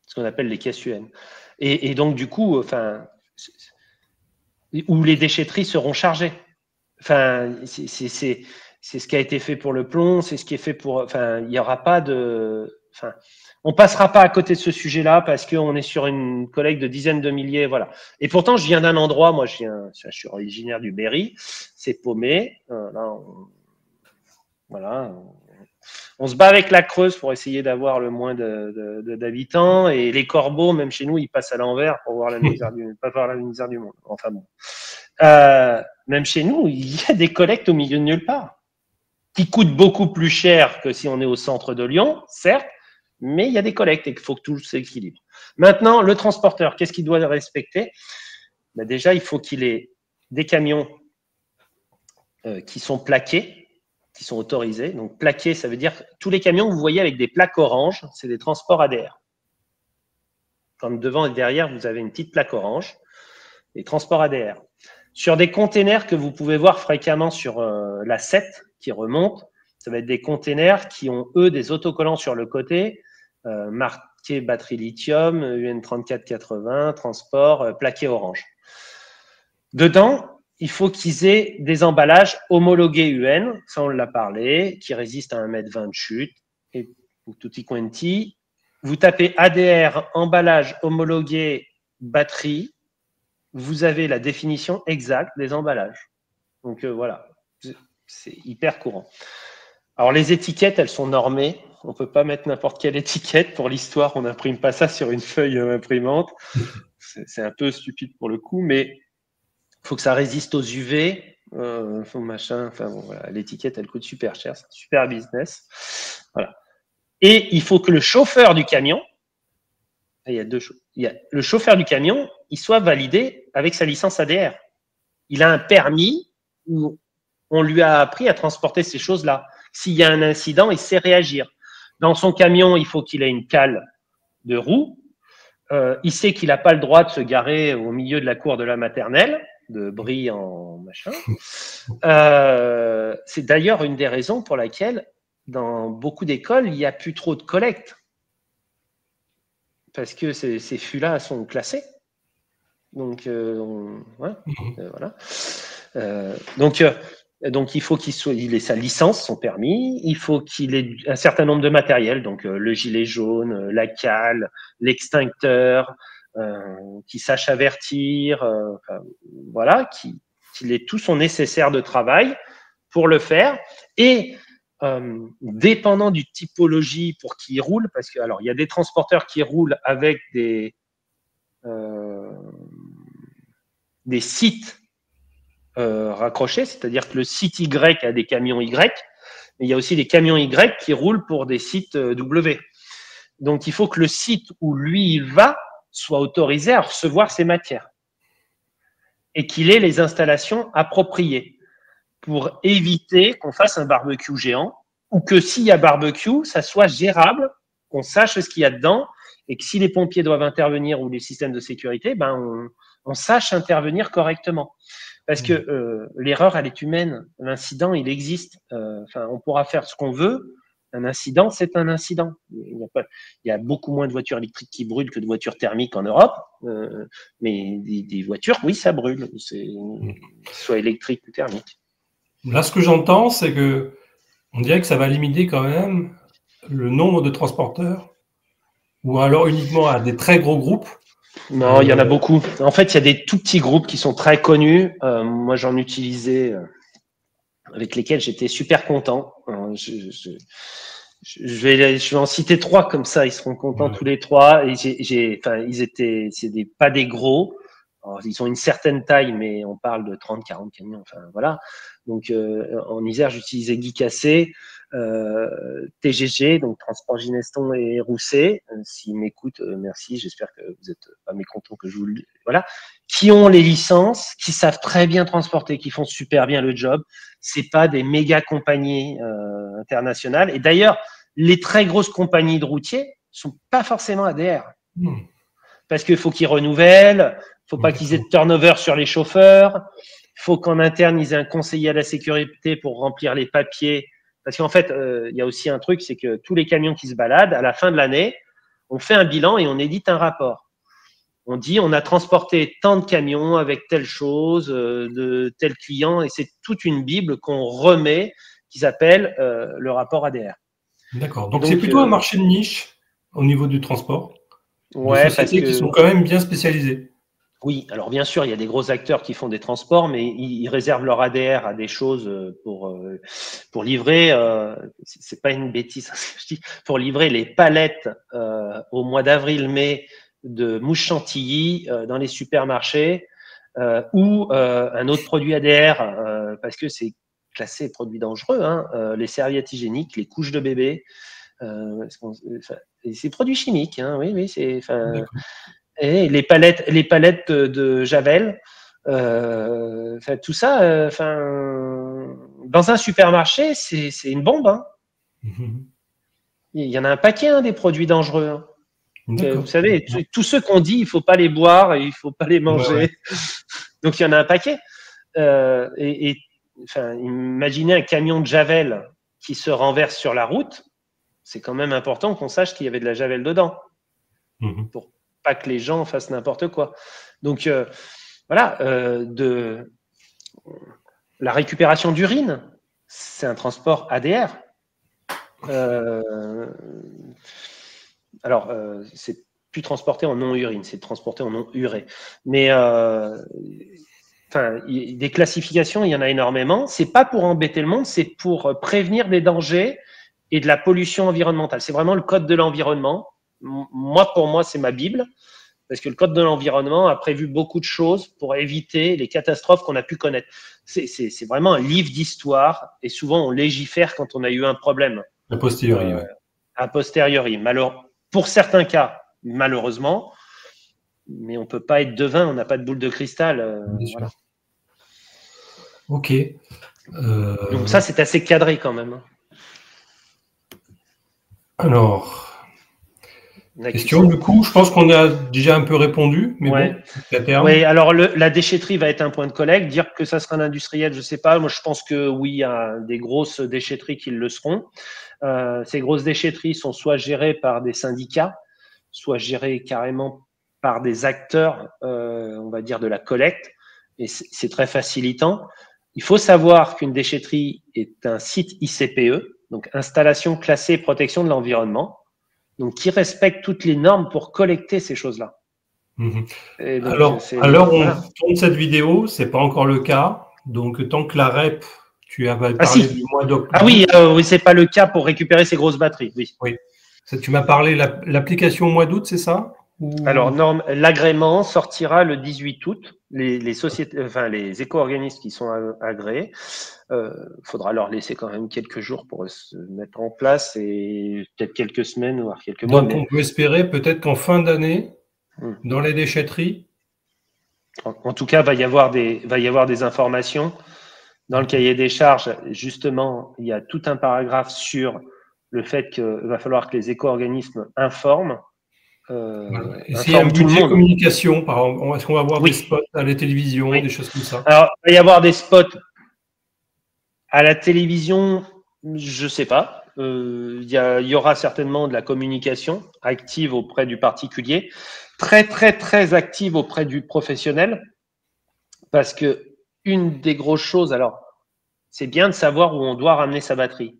Ce qu'on appelle les caisses UN. Et donc, du coup, enfin, où les déchetteries seront chargées. Enfin, c'est ce qui a été fait pour le plomb, c'est ce qui est fait pour... Enfin, il n'y aura pas de... Enfin, on passera pas à côté de ce sujet-là parce qu'on est sur une collecte de dizaines de milliers, voilà. Et pourtant, je viens d'un endroit, moi, je suis originaire du Berry, c'est paumé. On se bat avec la Creuse pour essayer d'avoir le moins d'habitants, et les corbeaux, même chez nous, ils passent à l'envers pour voir la misère pas voir la misère du monde. Enfin bon. Même chez nous, il y a des collectes au milieu de nulle part, qui coûtent beaucoup plus cher que si on est au centre de Lyon, certes, mais il y a des collectes et qu'il faut que tout s'équilibre. Maintenant, le transporteur, qu'est-ce qu'il doit respecter? Ben déjà, il faut qu'il ait des camions qui sont plaqués, qui sont autorisés. Donc, plaqués, ça veut dire tous les camions que vous voyez avec des plaques oranges, c'est des transports ADR. Comme devant et derrière, vous avez une petite plaque orange, les transports ADR. Sur des containers que vous pouvez voir fréquemment sur la 7 qui remonte, ça va être des containers qui ont, eux, des autocollants sur le côté, marqué batterie lithium, UN3480, transport, plaqué orange. Dedans, il faut qu'ils aient des emballages homologués UN, ça on l'a parlé, qui résistent à 1,20 m de chute, et tutti quanti. Vous tapez ADR, emballage homologué, batterie, vous avez la définition exacte des emballages. Donc voilà, c'est hyper courant. Alors les étiquettes, elles sont normées. On ne peut pas mettre n'importe quelle étiquette. Pour l'histoire, on n'imprime pas ça sur une feuille imprimante. C'est un peu stupide pour le coup, mais il faut que ça résiste aux UV. Machin. Enfin bon, voilà. L'étiquette, elle coûte super cher. C'est un super business. Voilà. Et il faut que le chauffeur du camion, il y a deux choses. Le chauffeur du camion, il soit validé avec sa licence ADR. Il a un permis où on lui a appris à transporter ces choses-là. S'il y a un incident, il sait réagir. Dans son camion, il faut qu'il ait une cale de roue. Il sait qu'il n'a pas le droit de se garer au milieu de la cour de la maternelle, de Brie en machin. C'est d'ailleurs une des raisons pour laquelle, dans beaucoup d'écoles, il n'y a plus trop de collecte. Parce que ces fûts-là sont classés. Donc, voilà. Donc, il faut qu'il ait sa licence, son permis. Il faut qu'il ait un certain nombre de matériel, donc le gilet jaune, la cale, l'extincteur, qu'il sache avertir, voilà, qu'il ait tout son nécessaire de travail pour le faire. Et dépendant du typologie pour qui roule, parce que alors il y a des transporteurs qui roulent avec des sites raccrochés, c'est-à-dire que le site Y a des camions Y, mais il y a aussi des camions Y qui roulent pour des sites W. Donc il faut que le site où lui il va soit autorisé à recevoir ces matières et qu'il ait les installations appropriées pour éviter qu'on fasse un barbecue géant ou que s'il y a barbecue, ça soit gérable, qu'on sache ce qu'il y a dedans, et que si les pompiers doivent intervenir ou les systèmes de sécurité, ben on sache intervenir correctement. Parce que l'erreur, elle est humaine. L'incident, il existe. On pourra faire ce qu'on veut. Un incident, c'est un incident. Il y a beaucoup moins de voitures électriques qui brûlent que de voitures thermiques en Europe. Mais des voitures, oui, ça brûle. Soit électrique ou thermique. Là, ce que j'entends, c'est que on dirait que ça va limiter quand même le nombre de transporteurs, ou alors uniquement à des très gros groupes. Non, il y en a beaucoup. En fait, il y a des tout petits groupes qui sont très connus. Moi, j'en utilisais, avec lesquels j'étais super content. Je vais en citer 3 comme ça, ils seront contents tous les 3. Et pas des gros. Alors, ils ont une certaine taille, mais on parle de 30, 40 camions. Enfin, voilà. Donc, en Isère, j'utilisais Guy Cassé, TGG, donc Transport Gineston et Rousset. S'ils m'écoutent, merci. J'espère que vous n'êtes pas mécontents que je vous le dise. Voilà. Qui ont les licences, qui savent très bien transporter, qui font super bien le job. C'est pas des méga compagnies internationales. Et d'ailleurs, les très grosses compagnies de routiers sont pas forcément ADR. Parce qu'il faut qu'ils renouvellent, faut pas qu'ils aient de turnover sur les chauffeurs, faut qu'en interne, ils aient un conseiller à la sécurité pour remplir les papiers. Parce qu'en fait, il y a aussi un truc, c'est que tous les camions qui se baladent, à la fin de l'année, on fait un bilan et on édite un rapport. On dit, on a transporté tant de camions avec telle chose, de tel client, et c'est toute une bible qu'on remet, qui s'appelle le rapport ADR. D'accord. Donc c'est plutôt un marché de niche au niveau du transport. Ouais, de sociétés qui sont quand même bien spécialisées. Oui, alors bien sûr, il y a des gros acteurs qui font des transports, mais ils réservent leur ADR à des choses pour livrer. C'est pas une bêtise, je dis, pour livrer les palettes au mois d'avril-mai de mousse chantilly dans les supermarchés ou un autre produit ADR parce que c'est classé produit dangereux, hein, les serviettes hygiéniques, les couches de bébé. C'est produits chimiques, hein, oui, c'est. Et les palettes de Javel, tout ça, dans un supermarché, c'est une bombe. Hein. Il y en a un paquet, hein, des produits dangereux. Hein. Vous savez, tous ceux qu'on dit, il ne faut pas les boire, il ne faut pas les manger. Ouais. Donc, il y en a un paquet. Imaginez un camion de Javel qui se renverse sur la route. C'est quand même important qu'on sache qu'il y avait de la Javel dedans. Pour pas que les gens fassent n'importe quoi. Donc, voilà, la récupération d'urine, c'est un transport ADR. Alors, c'est plus transporté en non-urine, c'est transporté en non-urée. Mais, des classifications, il y en a énormément. C'est pas pour embêter le monde, c'est pour prévenir des dangers et de la pollution environnementale. C'est vraiment le code de l'environnement. Pour moi, c'est ma Bible, parce que le Code de l'environnement a prévu beaucoup de choses pour éviter les catastrophes qu'on a pu connaître. C'est vraiment un livre d'histoire, et souvent on légifère quand on a eu un problème. A posteriori, oui. A posteriori. Pour certains cas, malheureusement, mais on ne peut pas être devin, on n'a pas de boule de cristal. Voilà. Ok. Donc ça, c'est assez cadré quand même. Alors... Question, du coup, je pense qu'on a déjà un peu répondu, mais ouais. Bon, oui, alors la déchetterie va être un point de collecte. Dire que ça sera un industriel, je ne sais pas. Moi, je pense que oui, il y a des grosses déchetteries qui le seront. Ces grosses déchetteries sont soit gérées par des syndicats, soit gérées carrément par des acteurs, on va dire, de la collecte. Et c'est très facilitant. Il faut savoir qu'une déchetterie est un site ICPE, donc installation classée protection de l'environnement. Donc, qui respecte toutes les normes pour collecter ces choses-là. Donc, alors on tourne cette vidéo, c'est pas encore le cas. Donc, tant que la REP, tu avais parlé du mois d'octobre. Ah oui, c'est pas le cas pour récupérer ces grosses batteries. Oui. Tu m'as parlé l'application au mois d'août, c'est ça? Alors, l'agrément sortira le 18 août. Les sociétés, les éco-organismes qui sont agréés, faudra leur laisser quand même quelques jours pour se mettre en place et peut-être quelques semaines, voire quelques mois. Donc, on peut espérer peut-être qu'en fin d'année, dans les déchetteries. En tout cas, va y avoir des informations Dans le cahier des charges, justement, il y a tout un paragraphe sur le fait qu'il va falloir que les éco-organismes informent. Est-ce qu'il y a un budget communication, par exemple? Est-ce qu'on va avoir des spots à la télévision, des choses comme ça? Alors, il va y avoir des spots à la télévision, je ne sais pas. Il y aura certainement de la communication active auprès du particulier, très, très, très active auprès du professionnel, parce que une des grosses choses, alors, c'est bien de savoir où on doit ramener sa batterie.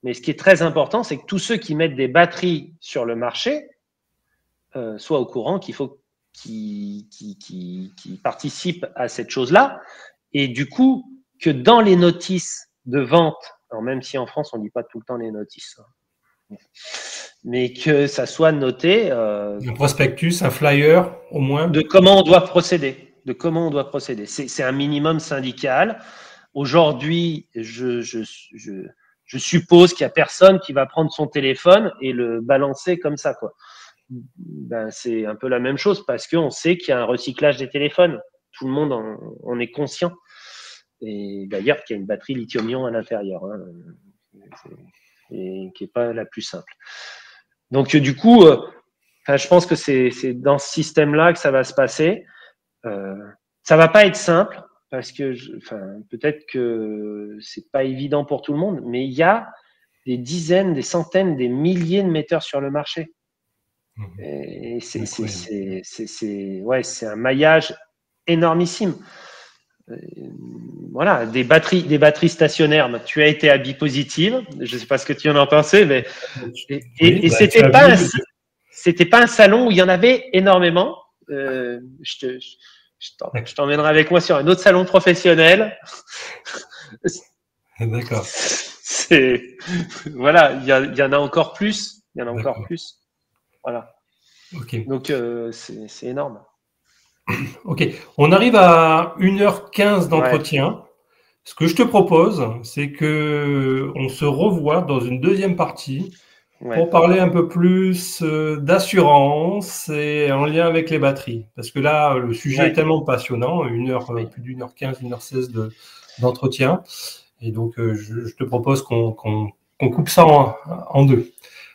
Mais ce qui est très important, c'est que tous ceux qui mettent des batteries sur le marché soient au courant qu'il faut qu'ils participent à cette chose-là. Et du coup, que dans les notices de vente, alors même si en France, on ne dit pas tout le temps les notices, mais que ça soit noté. Un prospectus, un flyer, au moins. De comment on doit procéder. De comment on doit procéder. C'est un minimum syndical. Aujourd'hui, je suppose qu'il n'y a personne qui va prendre son téléphone et le balancer comme ça, quoi. Ben, c'est un peu la même chose parce qu'on sait qu'il y a un recyclage des téléphones. Tout le monde en est conscient. Et d'ailleurs, qu'il y a une batterie lithium-ion à l'intérieur, hein, et qui n'est pas la plus simple. Donc, du coup, je pense que c'est dans ce système-là que ça va se passer. Ça va pas être simple parce que, peut-être que c'est pas évident pour tout le monde, mais il y a des dizaines, des centaines, des milliers de metteurs sur le marché. Et c'est un maillage énormissime. Voilà, des batteries stationnaires. Tu as été à Bipositive. Je ne sais pas ce que tu en as pensé, mais c'était pas un salon où il y en avait énormément. Je t'emmènerai avec moi sur un autre salon professionnel. D'accord. Voilà, il y en a encore plus. Il y en a encore plus. Voilà. Okay. Donc, c'est énorme. Ok. On arrive à 1h15 d'entretien. Ouais. Ce que je te propose, c'est qu'on se revoit dans une deuxième partie pour parler un peu plus d'assurance et en lien avec les batteries. Parce que là, le sujet est tellement passionnant, plus d'1h15, 1h16 d'entretien. Et donc, je te propose qu'on coupe ça en deux.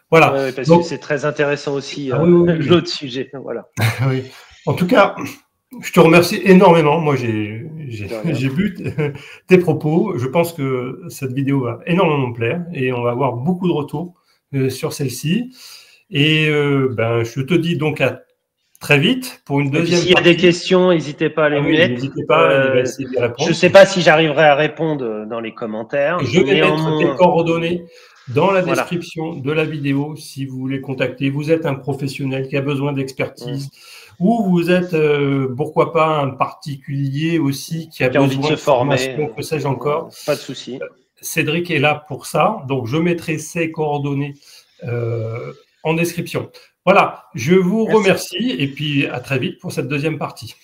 Voilà. Ouais, parce que c'est très intéressant aussi, l'autre sujet. Voilà. Oui. En tout cas, je te remercie énormément. Moi, j'ai vu tes propos. Je pense que cette vidéo va énormément me plaire et on va avoir beaucoup de retours sur celle-ci. Et je te dis donc à très vite pour une deuxième partie. S'il y a des questions, n'hésitez pas à les mettre. N'hésitez pas, il va essayer d'y répondre. Je ne sais pas si j'arriverai à répondre dans les commentaires. Je vais mettre tes coordonnées dans la description de la vidéo si vous voulez contacter. Vous êtes un professionnel qui a besoin d'expertise ou vous êtes, pourquoi pas, un particulier aussi qui a besoin de formation, que sais-je encore. Pas de souci. Cédric est là pour ça. Donc, je mettrai ses coordonnées en description. Voilà, je vous remercie et puis à très vite pour cette deuxième partie.